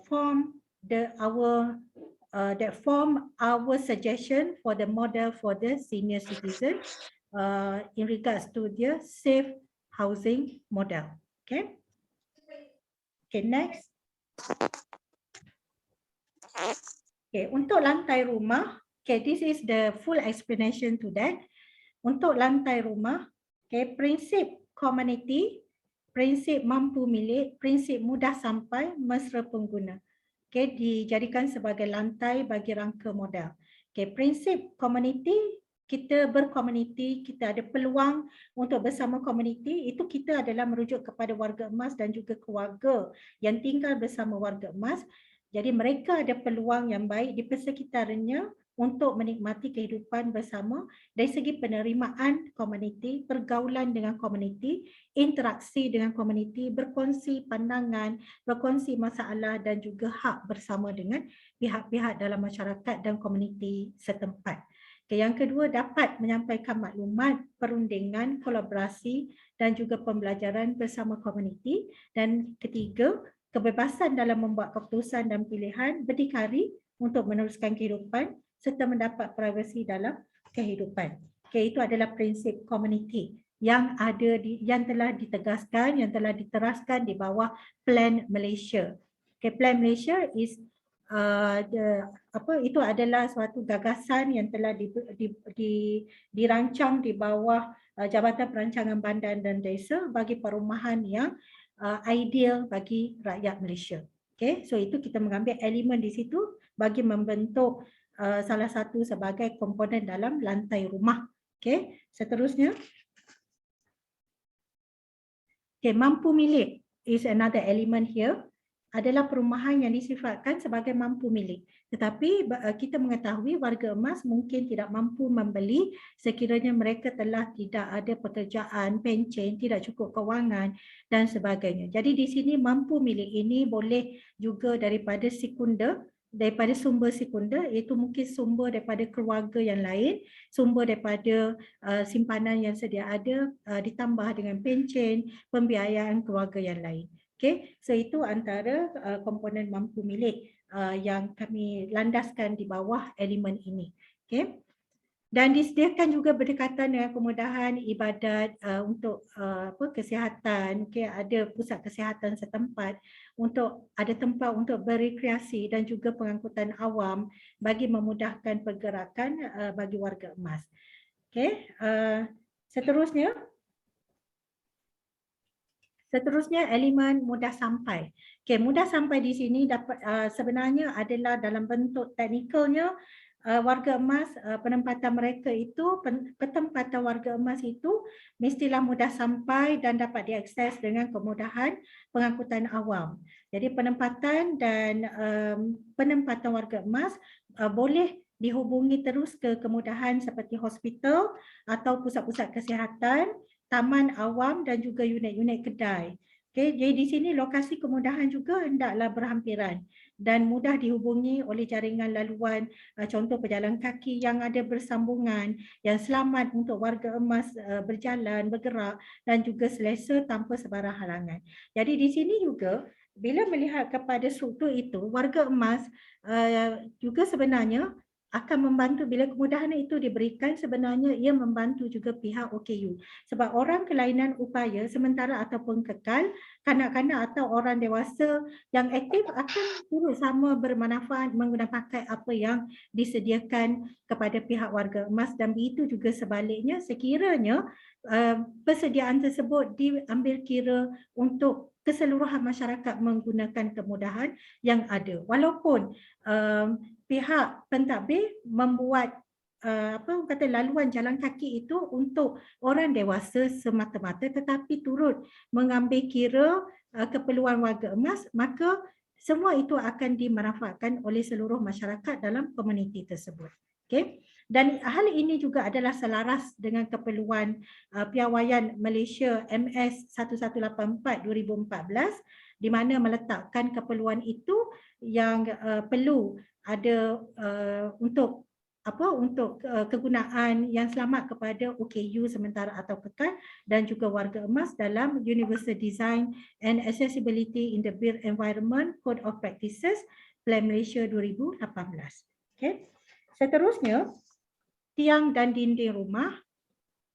form our suggestion for the model for the senior citizen in regards to their safe housing model. Okay. Okay, next. Okay, untuk lantai rumah, okay, this is the full explanation to that. Untuk lantai rumah, okay, prinsip community, prinsip mampu milik, prinsip mudah sampai, mesra pengguna. Okay, dijadikan sebagai lantai bagi rangka modal. Okay, prinsip community, kita berkomuniti, kita ada peluang untuk bersama komuniti, itu kita adalah merujuk kepada warga emas dan juga keluarga yang tinggal bersama warga emas. Jadi mereka ada peluang yang baik di persekitarnya untuk menikmati kehidupan bersama dari segi penerimaan komuniti, pergaulan dengan komuniti, interaksi dengan komuniti, berkongsi pandangan, berkongsi masalah dan juga hak bersama dengan pihak-pihak dalam masyarakat dan komuniti setempat. Okay, yang kedua, dapat menyampaikan maklumat, perundingan, kolaborasi dan juga pembelajaran bersama komuniti. Dan ketiga, kebebasan dalam membuat keputusan dan pilihan, berdikari untuk meneruskan kehidupan serta mendapat privasi dalam kehidupan. Okay, itu adalah prinsip komuniti yang ada yang telah ditegaskan, yang telah diteraskan di bawah Plan Malaysia. Okay, Plan Malaysia is itu adalah suatu gagasan yang telah dirancang di bawah Jabatan Perancangan Bandar dan Desa bagi perumahan yang ideal bagi rakyat Malaysia. Okay, so itu kita mengambil elemen di situ bagi membentuk salah satu sebagai komponen dalam lantai rumah. Okay, seterusnya. Okay, mampu milik is another element here. Adalah perumahan yang disifatkan sebagai mampu milik. Tetapi kita mengetahui warga emas mungkin tidak mampu membeli sekiranya mereka telah tidak ada pekerjaan, pencen, tidak cukup kewangan dan sebagainya. Jadi di sini mampu milik ini boleh juga daripada sekunder, daripada sumber sekunder, iaitu mungkin sumber daripada keluarga yang lain, sumber daripada simpanan yang sedia ada, ditambah dengan pencen, pembiayaan keluarga yang lain. Okay, so itu antara komponen mampu milik yang kami landaskan di bawah elemen ini. Okay, dan disediakan juga berdekatan dengan kemudahan ibadat untuk kesihatan. Okay, ada pusat kesihatan setempat, untuk ada tempat untuk berrekreasi dan juga pengangkutan awam bagi memudahkan pergerakan bagi warga emas. Okay, seterusnya. Seterusnya, elemen mudah sampai. Okay, mudah sampai di sini dapat sebenarnya adalah dalam bentuk teknikalnya warga emas, penempatan mereka itu, ketempatan warga emas itu mestilah mudah sampai dan dapat diakses dengan kemudahan pengangkutan awam. Jadi penempatan dan penempatan warga emas boleh dihubungi terus ke kemudahan seperti hospital atau pusat-pusat kesihatan, taman awam dan juga unit-unit kedai. Okay, jadi di sini lokasi kemudahan juga hendaklah berhampiran dan mudah dihubungi oleh jaringan laluan, contoh pejalan kaki yang ada bersambungan, yang selamat untuk warga emas berjalan, bergerak dan juga selesa tanpa sebarang halangan. Jadi di sini juga bila melihat kepada struktur itu, warga emas juga sebenarnya akan membantu bila kemudahan itu diberikan, sebenarnya ia membantu juga pihak OKU. Sebab orang kelainan upaya sementara ataupun kekal, kanak-kanak atau orang dewasa yang aktif akan turut sama bermanfaat menggunakan pakai apa yang disediakan kepada pihak warga emas, dan begitu juga sebaliknya sekiranya persediaan tersebut diambil kira untuk keseluruhan masyarakat menggunakan kemudahan yang ada. Walaupun pihak pentadbir membuat laluan jalan kaki itu untuk orang dewasa semata-mata, tetapi turut mengambil kira keperluan warga emas, maka semua itu akan dimanfaatkan oleh seluruh masyarakat dalam komuniti tersebut. Okay? Dan hal ini juga adalah selaras dengan keperluan Piawaian Malaysia MS 1184 2014, di mana meletakkan keperluan itu yang perlu ada untuk kegunaan yang selamat kepada OKU sementara atau kekal dan juga warga emas dalam Universal Design and Accessibility in the Built Environment Code of Practices Plan Malaysia 2018. Okay. Seterusnya, tiang dan dinding rumah.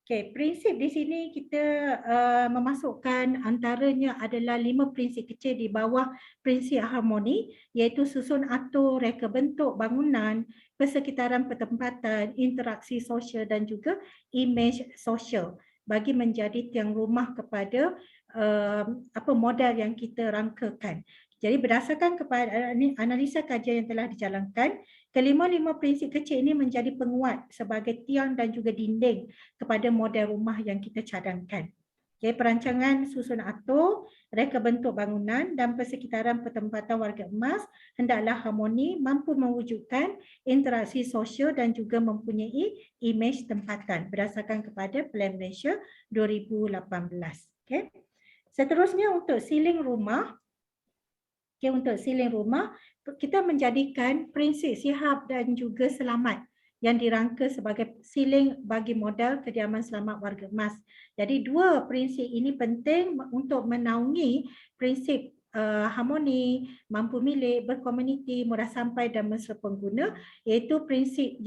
Okey, prinsip di sini kita memasukkan antaranya adalah 5 prinsip kecil di bawah prinsip harmoni, iaitu susun atur, reka bentuk bangunan, persekitaran pertempatan, interaksi sosial dan juga imej sosial bagi menjadi tiang rumah kepada modal yang kita rangkakan. Jadi berdasarkan kepada analisa kajian yang telah dijalankan, kelima-lima prinsip kecil ini menjadi penguat sebagai tiang dan juga dinding kepada model rumah yang kita cadangkan. Okay, perancangan susun atur, reka bentuk bangunan dan persekitaran pertempatan warga emas hendaklah harmoni, mampu mewujudkan interaksi sosial dan juga mempunyai imej tempatan berdasarkan kepada Plan Malaysia 2018. Okay. Seterusnya untuk siling rumah, kita menjadikan prinsip sihat dan juga selamat yang dirangka sebagai siling bagi modal kediaman selamat warga emas. Jadi dua prinsip ini penting untuk menaungi prinsip harmoni, mampu milik, berkomuniti, murah sampai dan mesra pengguna, iaitu prinsip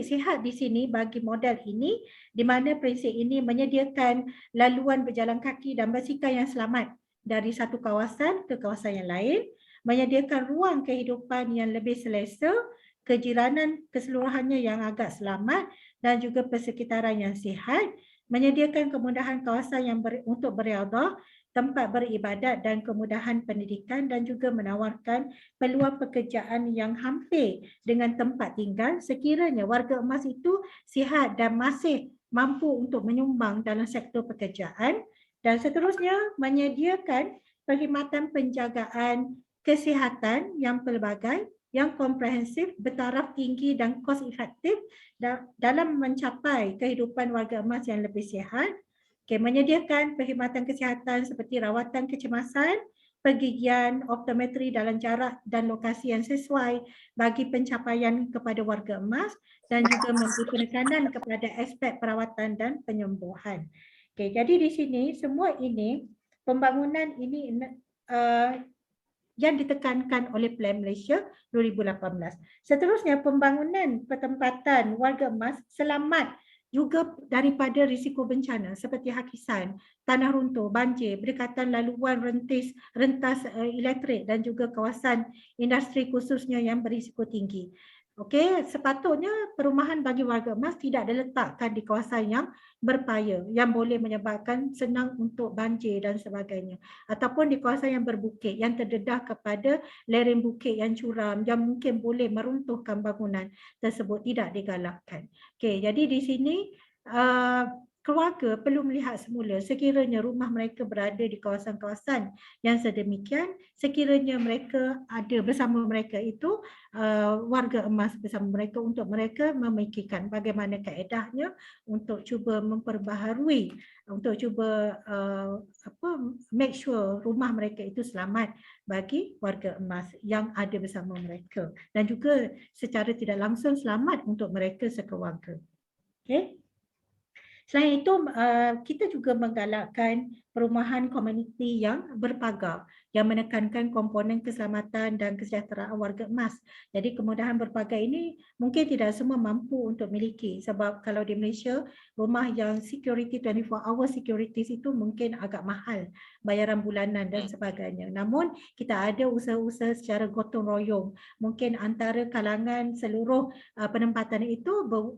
sihat di sini bagi modal ini, di mana prinsip ini menyediakan laluan berjalan kaki dan basikal yang selamat dari satu kawasan ke kawasan yang lain, menyediakan ruang kehidupan yang lebih selesa, kejiranan keseluruhannya yang agak selamat dan juga persekitaran yang sihat, menyediakan kemudahan kawasan yang untuk beriadah, tempat beribadat dan kemudahan pendidikan dan juga menawarkan peluang pekerjaan yang hampir dengan tempat tinggal sekiranya warga emas itu sihat dan masih mampu untuk menyumbang dalam sektor pekerjaan. Dan seterusnya menyediakan perkhidmatan penjagaan kesihatan yang pelbagai, yang komprehensif, bertaraf tinggi dan kos efektif dalam mencapai kehidupan warga emas yang lebih sihat. Okay, menyediakan perkhidmatan kesihatan seperti rawatan kecemasan, pergigian, optometri dalam jarak dan lokasi yang sesuai bagi pencapaian kepada warga emas dan juga memberi penekanan kepada aspek perawatan dan penyembuhan. Okay, jadi di sini semua ini, pembangunan ini yang ditekankan oleh Plan Malaysia 2018. Seterusnya, pembangunan pertempatan warga emas selamat juga daripada risiko bencana seperti hakisan, tanah runtuh, banjir, berdekatan laluan rentas elektrik dan juga kawasan industri khususnya yang berisiko tinggi. Okey, sepatutnya perumahan bagi warga emas tidak diletakkan di kawasan yang berpaya yang boleh menyebabkan senang untuk banjir dan sebagainya, ataupun di kawasan yang berbukit yang terdedah kepada lereng bukit yang curam yang mungkin boleh meruntuhkan bangunan tersebut, tidak digalakkan. Okey, jadi di sini keluarga perlu melihat semula sekiranya rumah mereka berada di kawasan-kawasan yang sedemikian, sekiranya mereka ada bersama mereka itu warga emas bersama mereka untuk mereka memikirkan bagaimana kaedahnya untuk cuba memperbaharui, untuk cuba make sure rumah mereka itu selamat bagi warga emas yang ada bersama mereka dan juga secara tidak langsung selamat untuk mereka sekeluarga. Okey. Selain itu, kita juga menggalakkan perumahan komuniti yang berpagar yang menekankan komponen keselamatan dan kesejahteraan warga emas. Jadi kemudahan berpagar ini mungkin tidak semua mampu untuk miliki sebab kalau di Malaysia, rumah yang security 24 hour securities itu mungkin agak mahal, bayaran bulanan dan sebagainya. Namun kita ada usaha-usaha secara gotong royong. Mungkin antara kalangan seluruh penempatan itu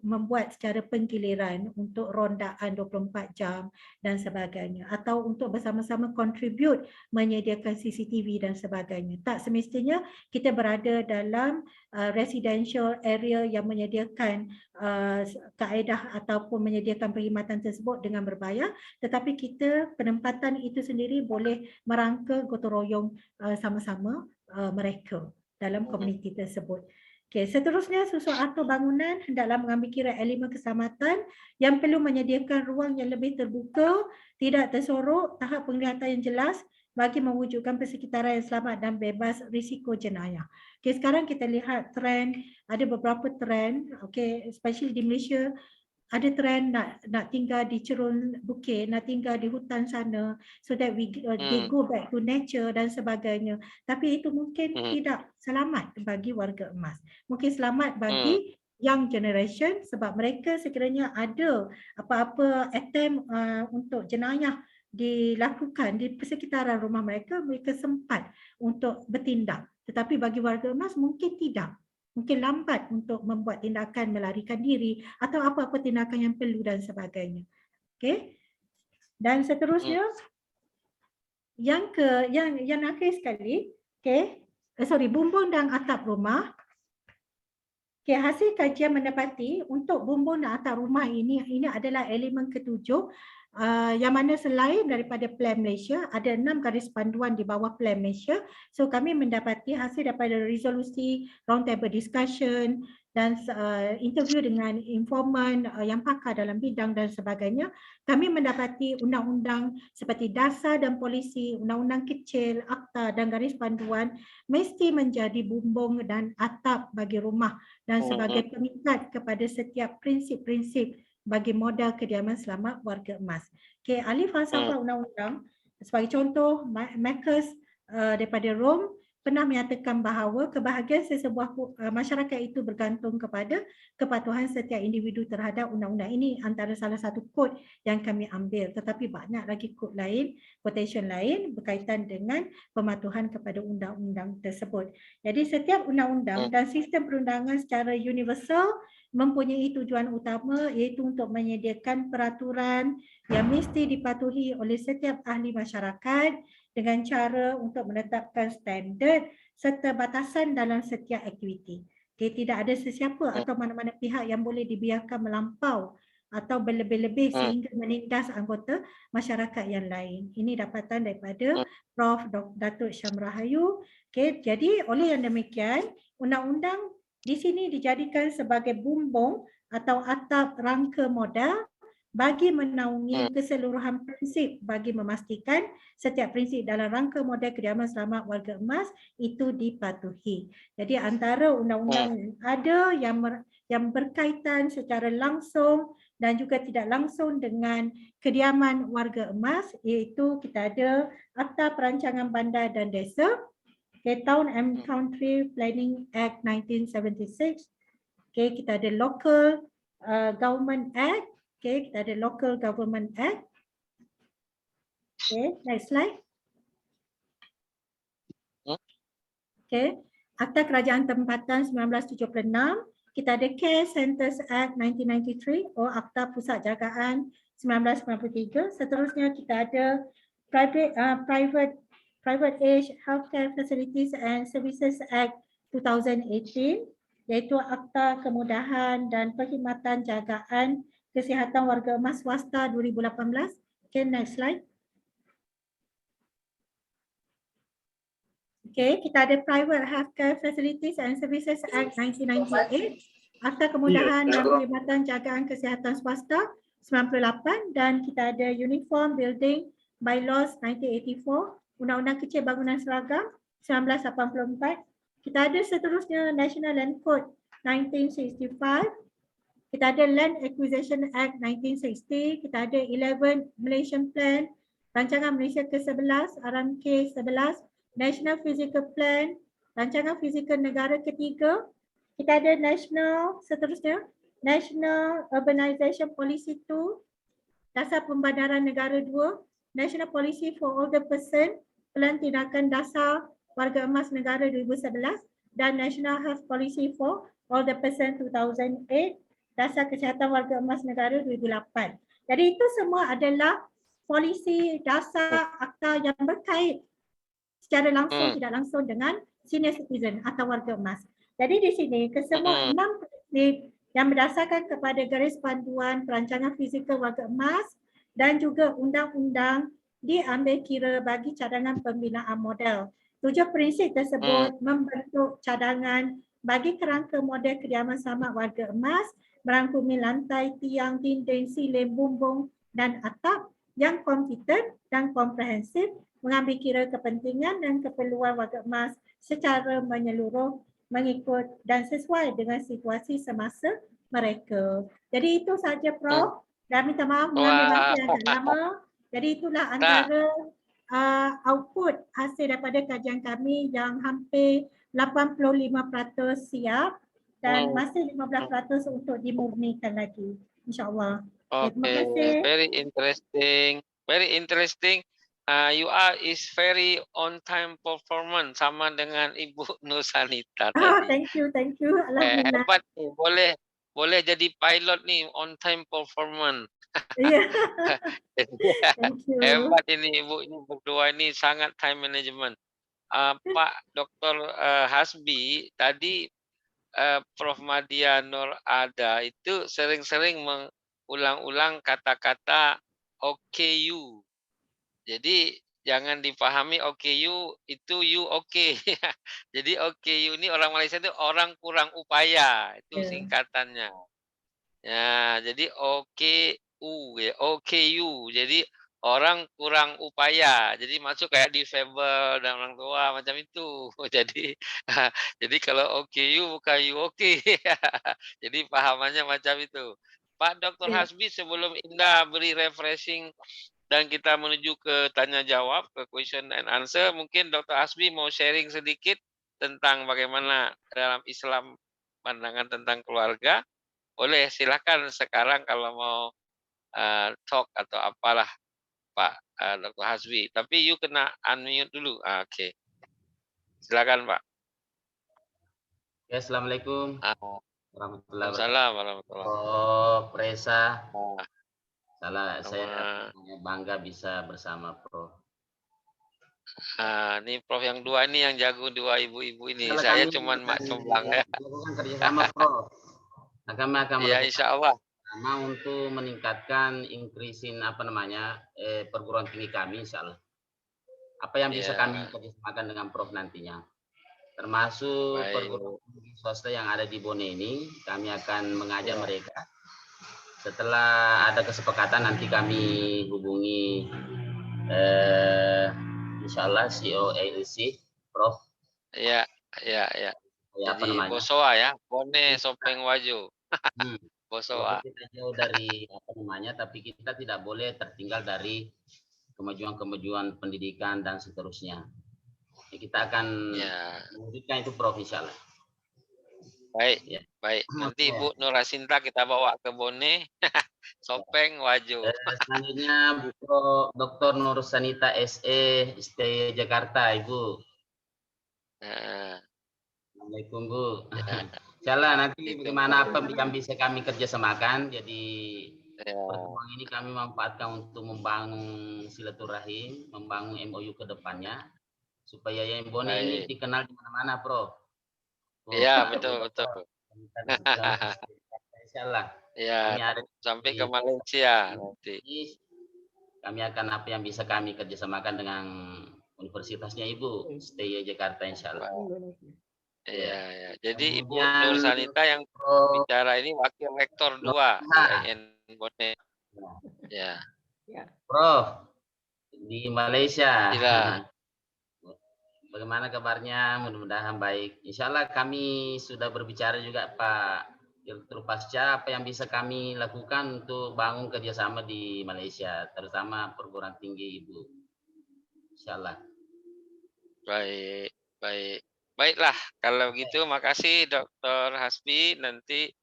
membuat secara penggiliran untuk rondaan 24 jam dan sebagainya, atau untuk bersama-sama contribute menyediakan CCTV dan sebagainya. Tak semestinya kita berada dalam residential area yang menyediakan kaedah ataupun menyediakan perkhidmatan tersebut dengan berbayar, tetapi kita penempatan itu sendiri boleh merangka gotong royong sama-sama mereka dalam komuniti tersebut. Okay, seterusnya susun atur bangunan hendaklah mengambil kira elemen keselamatan yang perlu menyediakan ruang yang lebih terbuka, tidak tersorok, tahap penglihatan yang jelas bagi mewujudkan persekitaran yang selamat dan bebas risiko jenayah. Okay, sekarang kita lihat trend, ada beberapa trend, okay, especially di Malaysia, ada trend nak tinggal di cerun bukit, nak tinggal di hutan sana so that they go back to nature dan sebagainya. Tapi itu mungkin tidak selamat bagi warga emas. Mungkin selamat bagi young generation sebab mereka sekiranya ada apa-apa attempt untuk jenayah dilakukan di persekitaran rumah mereka, mereka sempat untuk bertindak. Tetapi bagi warga emas mungkin tidak. Mungkin lambat untuk membuat tindakan melarikan diri atau apa-apa tindakan yang perlu dan sebagainya. Okey. Dan seterusnya yang akhir sekali, okey. Bumbung dan atap rumah. Okay, hasil kajian mendapati untuk bumbung dan atap rumah ini adalah elemen ketujuh yang mana selain daripada Plan Malaysia, ada 6 garis panduan di bawah Plan Malaysia. So kami mendapati hasil daripada resolusi, roundtable discussion dan interview dengan informan yang pakar dalam bidang dan sebagainya, kami mendapati undang-undang seperti dasar dan polisi, undang-undang kecil, akta dan garis panduan mesti menjadi bumbung dan atap bagi rumah dan sebagai pengikat kepada setiap prinsip-prinsip bagi modal kediaman selamat warga emas. Okay, ahli falsafah undang-undang sebagai contoh, Marcus daripada Rome pernah menyatakan bahawa kebahagiaan sesebuah masyarakat itu bergantung kepada kepatuhan setiap individu terhadap undang-undang. Ini antara salah satu kod yang kami ambil, tetapi banyak lagi kod lain, quotation lain berkaitan dengan pematuhan kepada undang-undang tersebut. Jadi setiap undang-undang dan sistem perundangan secara universal mempunyai tujuan utama iaitu untuk menyediakan peraturan yang mesti dipatuhi oleh setiap ahli masyarakat dengan cara untuk menetapkan standard serta batasan dalam setiap aktiviti. Okay, tidak ada sesiapa atau mana-mana pihak yang boleh dibiarkan melampau atau berlebih-lebih sehingga menindas anggota masyarakat yang lain. Ini dapatan daripada Prof. Datuk Syam Rahayu. Okay, jadi oleh yang demikian, undang-undang di sini dijadikan sebagai bumbung atau atap rangka modal bagi menaungi keseluruhan prinsip bagi memastikan setiap prinsip dalam rangka model kediaman selamat warga emas itu dipatuhi. Jadi antara undang-undang ada yang berkaitan secara langsung dan juga tidak langsung dengan kediaman warga emas, iaitu kita ada Akta Perancangan Bandar dan Desa, Town and Country Planning Act 1976, kita ada Local Government Act. Okay, kita ada Local Government Act. Okay, next slide. Okay, Akta Kerajaan Tempatan 1976. Kita ada Care Centres Act 1993 atau Akta Pusat Jagaan 1993. Seterusnya kita ada Private Age Healthcare Facilities and Services Act 2018, iaitu Akta Kemudahan dan Perkhidmatan Jagaan Kesihatan Warga Emas Swasta 2018. Okay, next slide. Okay, kita ada Private Healthcare Facilities and Services Act 1998, Akta Kemudahan dan Perkhidmatan Jagaan Kesihatan Swasta 98, dan kita ada Uniform Building Bylaws 1984, Undang-Undang Kecil Bangunan Seragam 1984. Kita ada seterusnya National Land Code 1965. Kita ada Land Acquisition Act 1960, kita ada 11 Malaysian Plan, Rancangan Malaysia ke-11, Aran K-11, National Physical Plan, Rancangan Fizikal Negara ketiga, kita ada seterusnya, National Urbanization Policy 2, Dasar Pembandaran Negara 2, National Policy for Older Person, Pelan Tindakan Dasar Warga Emas Negara 2011, dan National Health Policy for Older Person 2008, Dasar Kesihatan Warga Emas Negara 2008. Jadi itu semua adalah polisi dasar akta yang berkait secara langsung tidak langsung dengan senior citizen atau warga emas. Jadi di sini kesemua 6 prinsip yang berdasarkan kepada garis panduan perancangan fizikal warga emas dan juga undang-undang diambil kira bagi cadangan pembinaan model. 7 prinsip tersebut membentuk cadangan bagi kerangka model kediaman selamat warga emas, merangkumi lantai, tiang, dinding, siling, bumbung dan atap yang kompeten dan komprehensif, mengambil kira kepentingan dan keperluan warga emas secara menyeluruh, mengikut dan sesuai dengan situasi semasa mereka. Jadi itu saja Prof. Dan minta maaf mengambil masa yang agak lama. Jadi itulah antara output hasil daripada kajian kami yang hampir 85% siap. dan masih 15% untuk dimurnikan lagi. InsyaAllah. Okay, terima Okay, kasih. very interesting. Very interesting. You are is very on time performance sama dengan Ibu Nur Sanita tadi. Thank you. Alhamdulillah. Hebat nih, boleh jadi pilot nih on time performance. Yeah. Thank you. Hebat ini Ibu ini berdua ini sangat time management. Pak Dr. Hasbi tadi Prof. Madia Nur Ada itu sering-sering mengulang-ulang kata-kata OKU. Jadi jangan dipahami OKU itu you okay. Jadi OKU ini orang Malaysia itu orang kurang upaya, itu singkatannya. Ya, jadi OKU ya, OKU. Jadi orang kurang upaya. Jadi masuk kayak disable dan orang tua macam itu. Jadi kalau OKU bukan you okay. Jadi pahamannya macam itu. Pak Dr. Hasbi sebelum Indah beri refreshing dan kita menuju ke tanya jawab, ke question and answer, mungkin Dr. Hasbi mau sharing sedikit tentang bagaimana dalam Islam pandangan tentang keluarga. Boleh silakan sekarang kalau mau talk atau apalah Pak Dr. Hasbi. Tapi you kena unmute dulu. Oke. Silakan Pak. Ya, Assalamualaikum warahmatullahi wabarakatuh. Waalaikumsalam warahmatullahi Prof. Reza. Sama. Saya bangga bisa bersama Prof. Ini Prof yang dua ini yang jago, dua ibu-ibu ini. Saya cuma mak comblang ya. Lakukan kerjasama Prof. Nah, kami akan Ya, insya Allah. sama untuk meningkatkan increasing perguruan tinggi kami, insya Allah. Apa yang bisa kami kerjasamakan dengan Prof nantinya, termasuk perguruan tinggi swasta yang ada di Bone ini, kami akan mengajak mereka. Setelah ada kesepakatan nanti kami hubungi insya Allah CEO ALC, Prof. Ya. Jadi Bosowa ya, Bone Sopeng Wajo. Bosowa. Kita jauh dari tapi kita tidak boleh tertinggal dari kemajuan pendidikan dan seterusnya. Kita akan mewujudkan itu Prof, insya Allah. Baik. Nanti Ibu Nurasinta kita bawa ke Bone, Sopeng Wajo. Selanjutnya Bu Prof. Dr. Nur Sanita SE, STI Jakarta, Ibu. Assalamualaikum Bu. Insyaallah nanti bagaimana apa yang bisa kami kerjasamakan. Jadi pertemuan ini kami manfaatkan untuk membangun silaturahim, membangun MOU ke depannya supaya yang Bone ini dikenal di mana-mana, Prof. Iya, betul. Insyaallah. Ya, sampai ke Malaysia nanti. Kami akan apa yang bisa kami kerjasamakan dengan universitasnya Ibu, STI Jakarta, insyaallah. Iya. Jadi Ibu Nur Sanita yang bicara ini wakil rektor 2 IAIN Bone. Ya. Prof, di Malaysia. Iya. Bagaimana kabarnya? Mudah-mudahan baik. Insyaallah kami sudah berbicara juga Pak Direktur Pasca apa yang bisa kami lakukan untuk bangun kerjasama di Malaysia, terutama perguruan tinggi Ibu. Insyaallah. Baiklah, kalau gitu makasih Dr. Hasbi. Nanti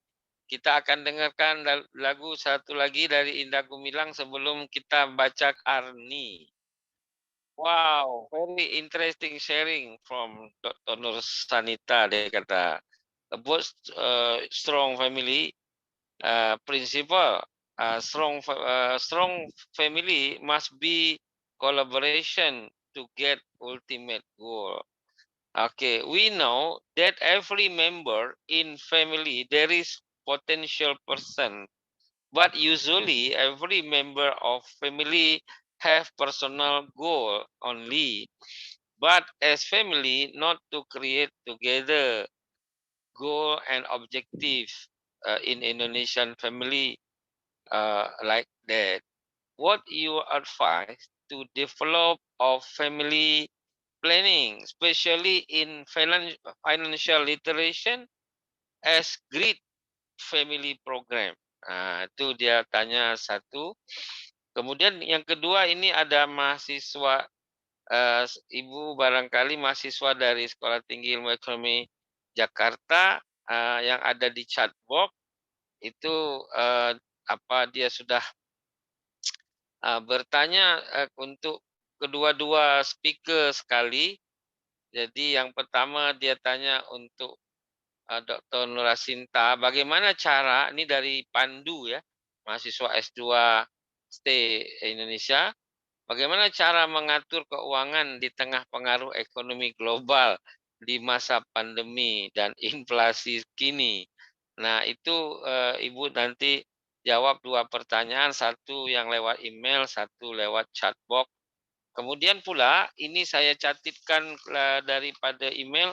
kita akan dengarkan lagu satu lagi dari Indah Gumilang sebelum kita baca Arni. Wow, very interesting sharing from Dr. Nur Sanita. Dia kata, about strong family principle. Strong family must be collaboration to get ultimate goal. Okay, we know that every member in family there is potential person, but usually every member of family have personal goal only. But as family, not to create together goal and objective in Indonesian family like that. What you advise to develop of family planning, especially in financial literacy as great family program. Itu dia tanya satu. Kemudian yang kedua ini ada mahasiswa Ibu barangkali mahasiswa dari Sekolah Tinggi Ilmu Ekonomi Jakarta yang ada di chat box itu apa dia sudah bertanya untuk kedua-dua speaker sekali. Jadi yang pertama dia tanya untuk Dr. Nurasinta, bagaimana cara, ini dari Pandu ya, mahasiswa S2 stay Indonesia, bagaimana cara mengatur keuangan di tengah pengaruh ekonomi global di masa pandemi dan inflasi kini. Nah, itu Ibu nanti jawab 2 pertanyaan, satu yang lewat email, satu lewat chatbox. Kemudian pula ini saya catatkan daripada email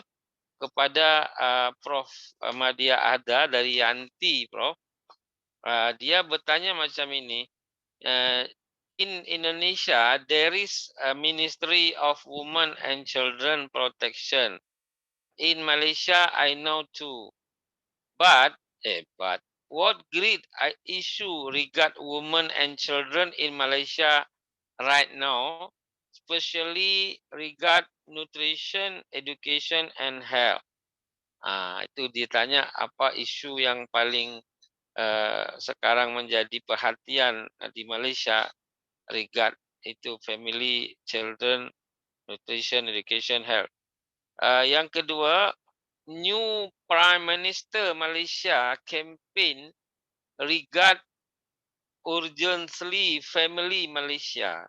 kepada Prof. Madia Ada dari Yanti, Prof. Dia bertanya macam ini, in Indonesia there is a Ministry of Women and Children Protection. In Malaysia I know too. But what great issue regard women and children in Malaysia right now, especially regard nutrition, education, and health. Itu ditanya apa isu yang paling sekarang menjadi perhatian di Malaysia regard itu family, children, nutrition, education, health. Yang kedua, new Prime Minister Malaysia campaign regard urgently family Malaysia.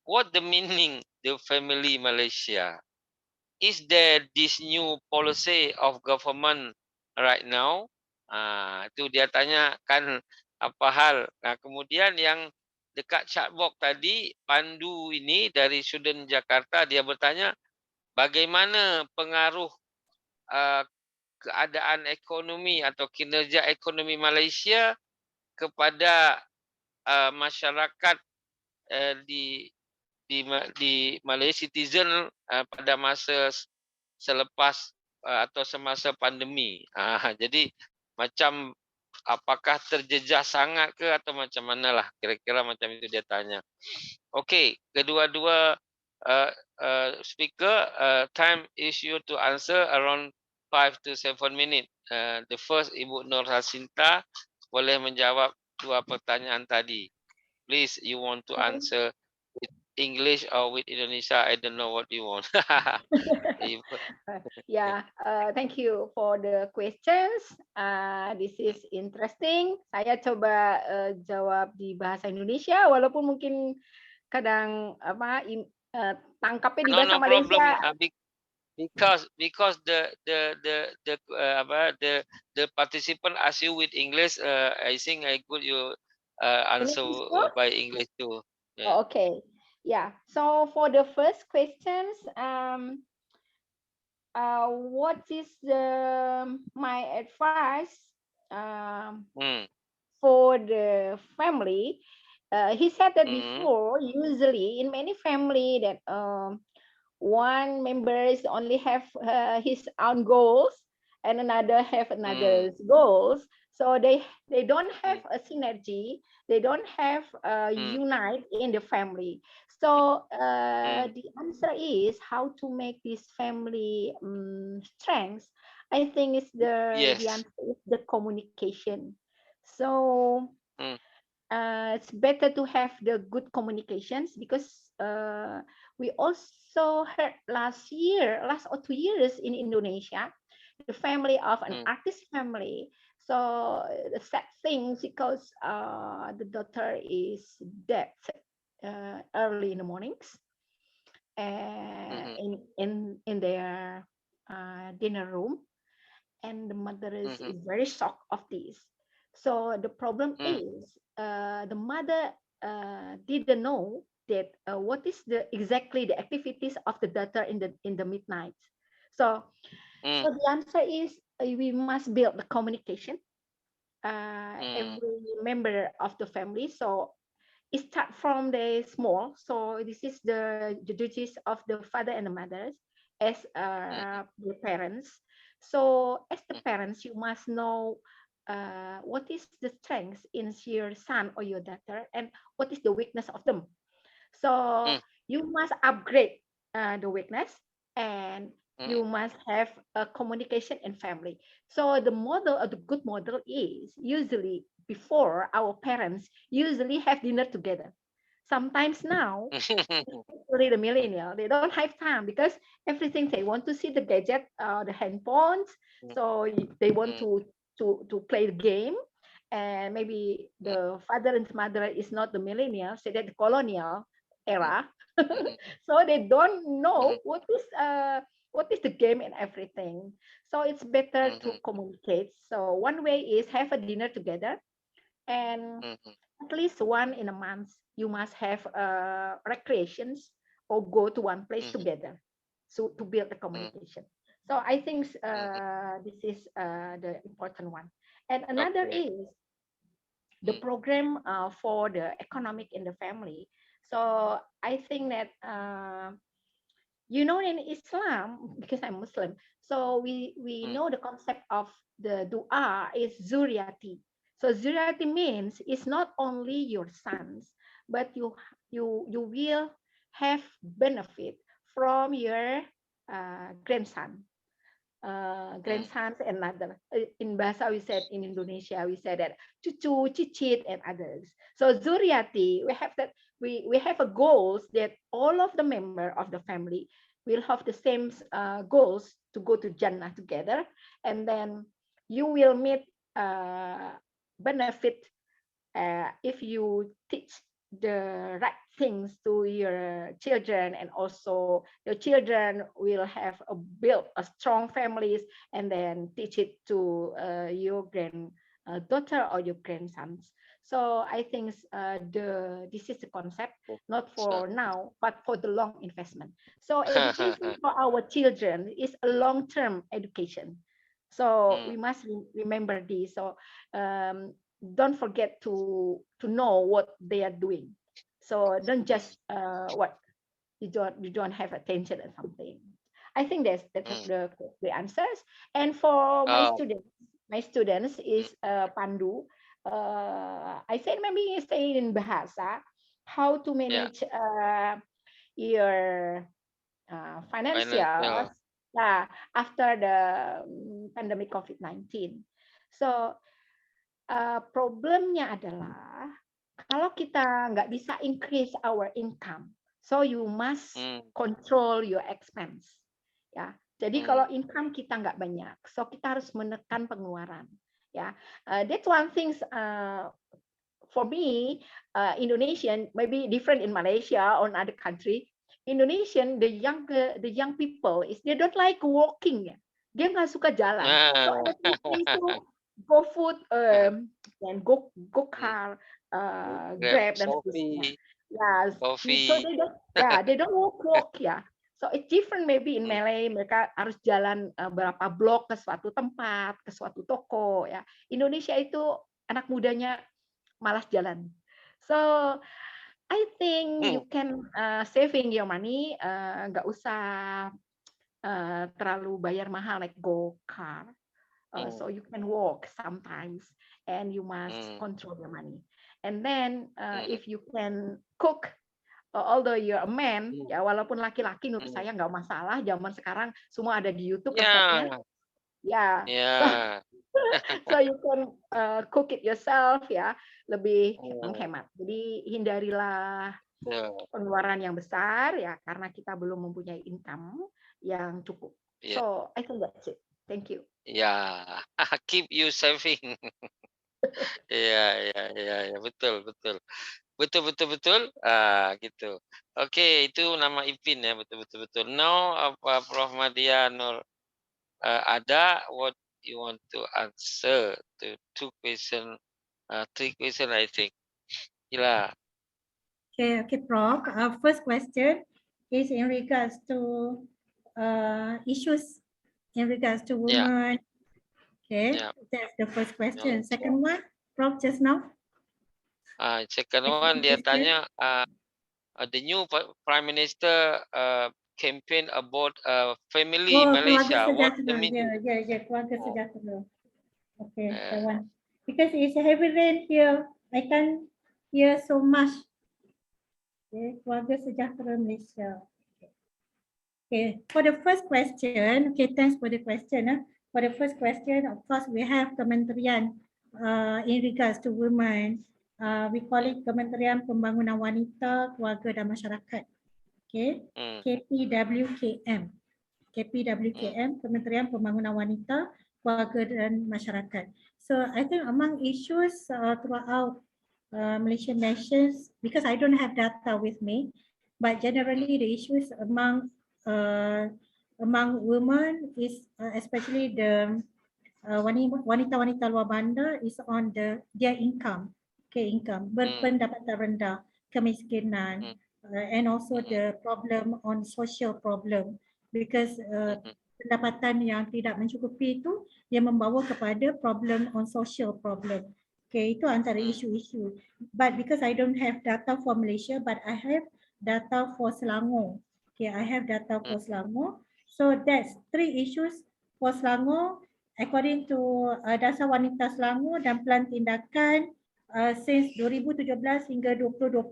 What the meaning the family Malaysia? Is there this new policy of government right now? Itu dia tanya kan apa hal. Nah, kemudian yang dekat chatbox tadi, Pandu ini dari Student Jakarta, dia bertanya bagaimana pengaruh keadaan ekonomi atau kinerja ekonomi Malaysia kepada masyarakat di Malaysia citizen pada masa selepas atau semasa pandemi. Jadi macam apakah terjejah sangat ke atau macam mana lah, kira-kira macam itu dia tanya. Okey, kedua-dua speaker, time is you to answer around 5 to 7 minutes. The first, Ibu Nur Hasinta boleh menjawab 2 pertanyaan tadi. Please, you want to answer with English or with Indonesia? I don't know what you want. Yeah, thank you for the questions. This is interesting. Saya coba jawab di bahasa Indonesia, walaupun mungkin kadang tangkapnya di bahasa Malaysia. Because the participant ask you with English, I think I could you answer by English too. Yeah. Okay. Yeah. So for the first questions, what is my advice for the family? He said that before, usually in many family that one members only have his own goals and another have another's goals. So they don't have a synergy. They don't have unite in the family. So the answer is how to make this family strength. I think it's the answer is the communication. So it's better to have the good communications, because we also heard last or 2 years in Indonesia, the family of an artist family. So the sad thing, because the daughter is dead early in the mornings, in their dinner room, and the mother is very shocked of this. So the problem is the mother didn't know that what is exactly the activities of the daughter in the midnight. So the answer is we must build the communication. Every member of the family. So it start from the small. So this is the duties of the father and the mothers as the parents. So as the parents, you must know what is the strength in your son or your daughter, and what is the weakness of them. So you must upgrade the weakness and you must have a communication in family. So the model, or the good model, is usually before our parents usually have dinner together. Sometimes now, especially the millennial, they don't have time because everything they want to see the gadget, the handphones. So they want to play the game, and maybe the father and mother is not the millennial, so that the colonial era. So they don't know what is the game and everything. So it's better to communicate. So one way is have a dinner together, and at least one in a month you must have recreations or go to one place together, so to build the communication. So I think this is the important one. And another Okay. is the program for the economic in the family. So I think that in Islam, because I'm Muslim, so we know the concept of the dua is zuriati. So zuriati means it's not only your sons, but you will have benefit from your grandson. Grandsons and mother. In Bahasa we said, in Indonesia we said that cucu, cicit, and others. So zuriati, we have that we have a goals that all of the member of the family will have the same goals to go to Jannah together, and then you will meet benefit if you teach the right things to your children, and also your children will have build a strong families, and then teach it to your granddaughter or your grandsons. So I think this is the concept, not for now, but for the long investment. So education for our children is a long-term education. So we must remember this. So don't forget to know what they are doing. So don't just what you don't have attention or something. I think that's the answers. And for Oh, my students is Pandu. I said maybe stay in Bahasa, how to yeah, manage your financials, financial. after the pandemic COVID-19. So problemnya adalah kalau kita nggak bisa increase our income, so you must control your expense. Ya, jadi kalau income kita nggak banyak, so kita harus menekan pengeluaran. Ya, that's one thing. For me, Indonesian maybe different in Malaysia or other country. Indonesian, the young people is they don't like walking. Ya. Dia nggak suka jalan. So Nah, everything to go food and go car, Grab Grab dan seterusnya. coffee, Yeah, so coffee. they don't walk ya. So it's different maybe in Malay, mereka harus jalan berapa blok ke suatu tempat, ke suatu toko ya. Indonesia itu anak mudanya malas jalan. So I think you can saving your money, nggak usah terlalu bayar mahal like go car. So you can walk sometimes, and you must control your money. And then if you can cook, although you're a man, ya walaupun laki-laki menurut saya nggak masalah. Zaman sekarang semua ada di YouTube resepnya. Ya, Yeah. so you can cook it yourself ya, lebih menghemat. Jadi hindarilah pengeluaran yang besar ya, karena kita belum mempunyai income yang cukup. Yeah. So I think that's it. Thank you. Ya, keep you saving. Ya, betul. Betul. Gitu. Oke, itu nama Ipin ya, betul. Now apa Prof Madia Nur ada what you want to answer to two question, three question I think. Gila. Okay, Prof. First question is in regards to issues in regards to women. Okay, that's the first question. Second one, Prof, just now. Second one dia tanya the new Prime Minister campaign about family Malaysia. What the meaning? Yeah, keluarga sejahtera. Okay, that one. Because it's heavy rain here, I can't hear so much. Okay, keluarga sejahtera Malaysia. Okay, for the first question, okay, thanks for the question. For the first question, of course, we have Kementerian in regards to women. We call it Kementerian Pembangunan Wanita, Keluarga dan Masyarakat. Okay, KPWKM. KPWKM, Kementerian Pembangunan Wanita, Keluarga dan Masyarakat. So I think among issues throughout Malaysian nations, because I don't have data with me, but generally the issues among women is especially the wanita-wanita luar bandar is on their income, okay, income, berpendapatan rendah, kemiskinan, and also the problem on social problem, because pendapatan yang tidak mencukupi itu yang membawa kepada problem on social problem. Okay, itu antara isu-isu. But because I don't have data for Malaysia, but I have data for Selangor. Okay, I have data for Selangor. So that's 3 issues for Selangor according to Dasar Wanita Selangor dan Pelan Tindakan since 2017 hingga 2020.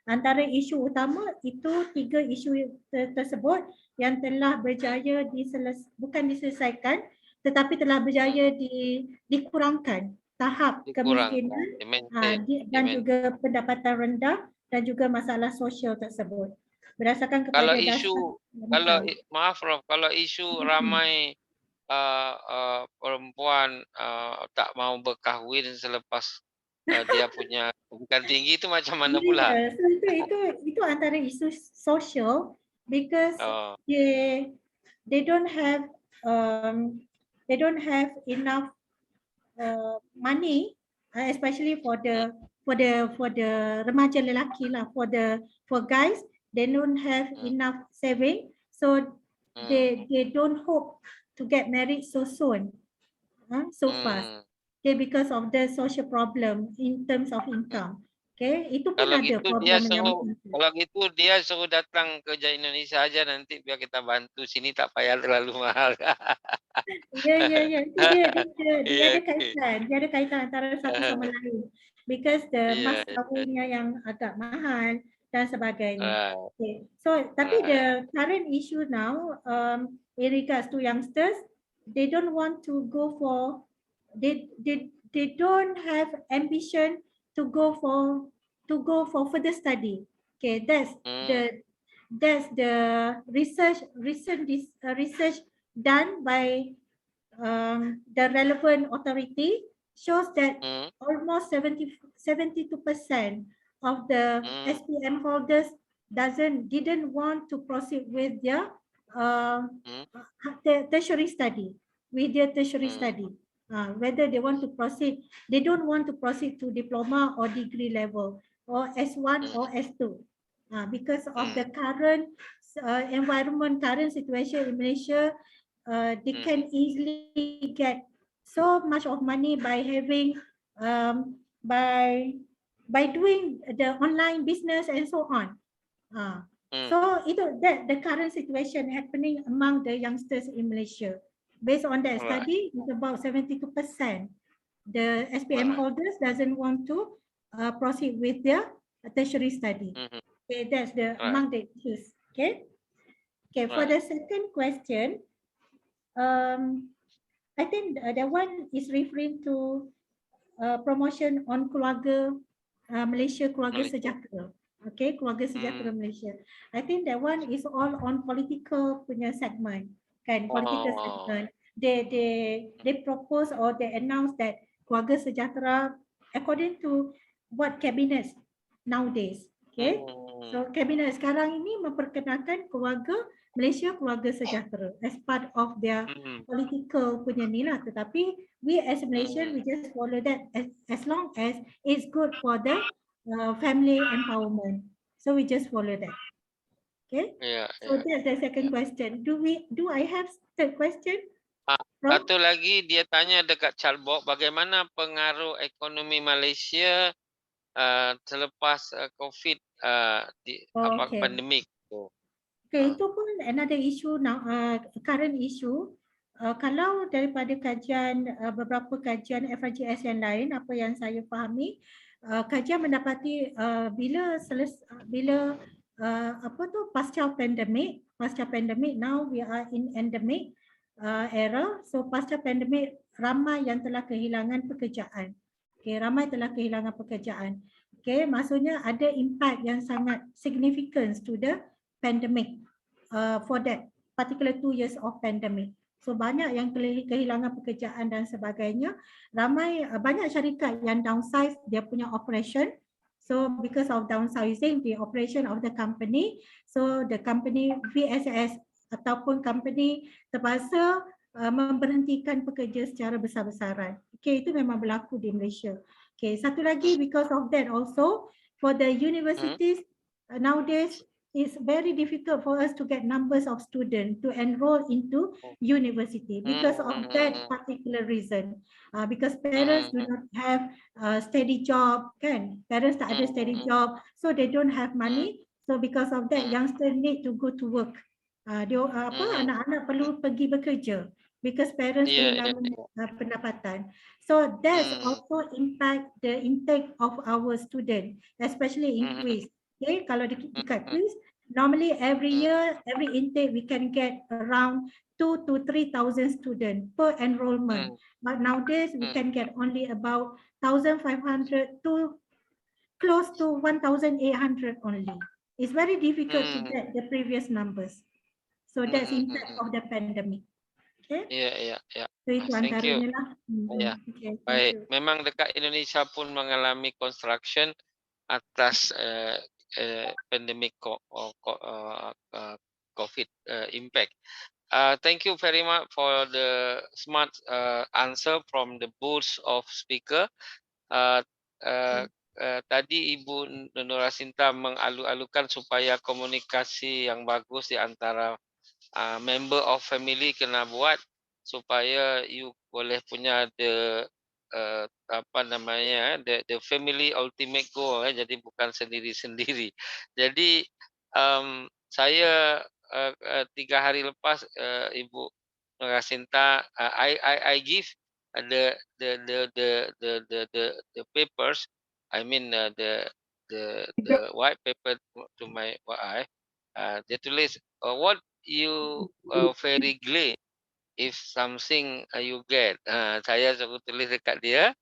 Antara isu utama itu 3 isu tersebut yang telah berjaya bukan diselesaikan tetapi telah berjaya dikurangkan tahap kemiskinan dan juga pendapatan rendah dan juga masalah sosial tersebut. Berdasarkan kepada maaf Prof, kalau isu ramai perempuan tak mau berkahwin selepas dia punya pendidikan tinggi itu macam mana pula? So itu antara isu sosial because they don't have enough money, especially for the remaja lelaki lah, for guys they don't have enough saving, so they don't hope to get married so soon, so fast. Okay, because of the social problem in terms of income. Okay, itu pun kalau ada gitu problem kalau gitu dia suruh datang ke Indonesia aja nanti biar kita bantu, sini tak payah terlalu mahal. Ya, itu dia ada kaitan antara satu sama lain. Because the mas kawinnya yang agak mahal dan sebagainya. Okay. So tapi the current issue now in regards to youngsters, they don't want to go for they don't have ambition to go for further study. Okay, that's the recent research done by the relevant authority shows that almost 72% of the SPM holders didn't want to proceed with their tertiary study, whether they want to proceed, they don't want to proceed to diploma or degree level or S1 or S2 because of the current environment, current situation in Malaysia. They can easily get so much of money by having by doing the online business and so on. So the current situation happening among the youngsters in Malaysia. Based on that study, it's about 72%. The SPM holders doesn't want to proceed with their tertiary study. Okay, that's among the issues. Okay. For the second question, I think that one is referring to promotion on keluarga Malaysia, keluarga sejahtera. Okay, keluarga sejahtera Malaysia. I think that one is all on political punya segment. Kan, political segment. They propose or they announce that keluarga sejahtera according to what cabinet nowadays. Okay, so cabinet sekarang ini memperkenalkan keluarga Malaysia keluarga sejahtera as part of their political punya ni lah. Tetapi we as Malaysian, we just follow that as long as it's good for the family empowerment. So we just follow that. Okay. So that's the second question. Do I have third question? Satu lagi dia tanya dekat Chatbox, bagaimana pengaruh ekonomi Malaysia selepas COVID pandemik. Okay, itu pun another issue now, current issue. Kalau daripada kajian beberapa kajian FRGS yang lain, apa yang saya fahami, kajian mendapati bila pasca pandemik, now we are in endemic era. So pasca pandemik ramai yang telah kehilangan pekerjaan. Okay, ramai telah kehilangan pekerjaan. Okay, maksudnya ada impact yang sangat significant to the pandemic for that particular 2 years of pandemic. So banyak yang kehilangan pekerjaan dan sebagainya. Banyak syarikat yang downsize dia punya operation. So because of downsizing the operation of the company, so the company VSS ataupun company terpaksa memberhentikan pekerja secara besar-besaran. Okay, itu memang berlaku di Malaysia. Okay, satu lagi because of that also for the universities nowadays it's very difficult for us to get numbers of students to enroll into university because of that particular reason. Because parents do not have a steady job, kan? Parents tak ada steady job, so they don't have money. So because of that, youngsters need to go to work. Anak-anak perlu pergi bekerja because parents kehilangan pendapatan. So that's also impact the intake of our student, especially increase. Okay, kalau dekat quiz, normally every year, every intake we can get around 2,000 to 3,000 students per enrollment. But nowadays we can get only about 1,500 to close to 1,800 only. It's very difficult to get the previous numbers. So that's impact of the pandemic. Okay. Ya. So itu Thank you. antaranya lah. Ya. Okay, Baik, memang dekat Indonesia pun mengalami construction atas pandemic COVID impact. Thank you very much for the smart answer from the both of speaker. Tadi Ibu Nurasinta mengalu-alukan supaya komunikasi yang bagus di antara member of family kena buat supaya you boleh punya the the family ultimate goal, jadi bukan sendiri-sendiri. Jadi saya 3 hari lepas Ibu Nurasinta I give the papers, I mean the white paper to my wife. Dia tulis what you very glad if something you get. Saya suruh tulis dekat dia.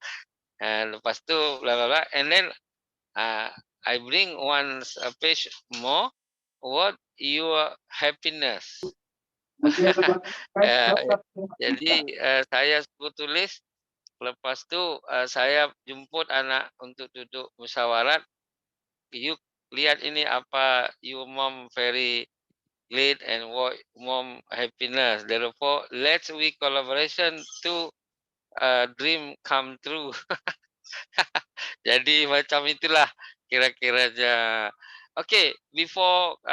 Lepas tu bla bla bla, and then I bring one page more. What your happiness? Jadi saya suruh tulis. Lepas tu saya jemput anak untuk duduk musyawarat. You lihat ini apa your mom very glad and what mom happiness. Therefore, let's we collaboration to dream come true. Jadi macam itulah kira-kiranya. Okay, before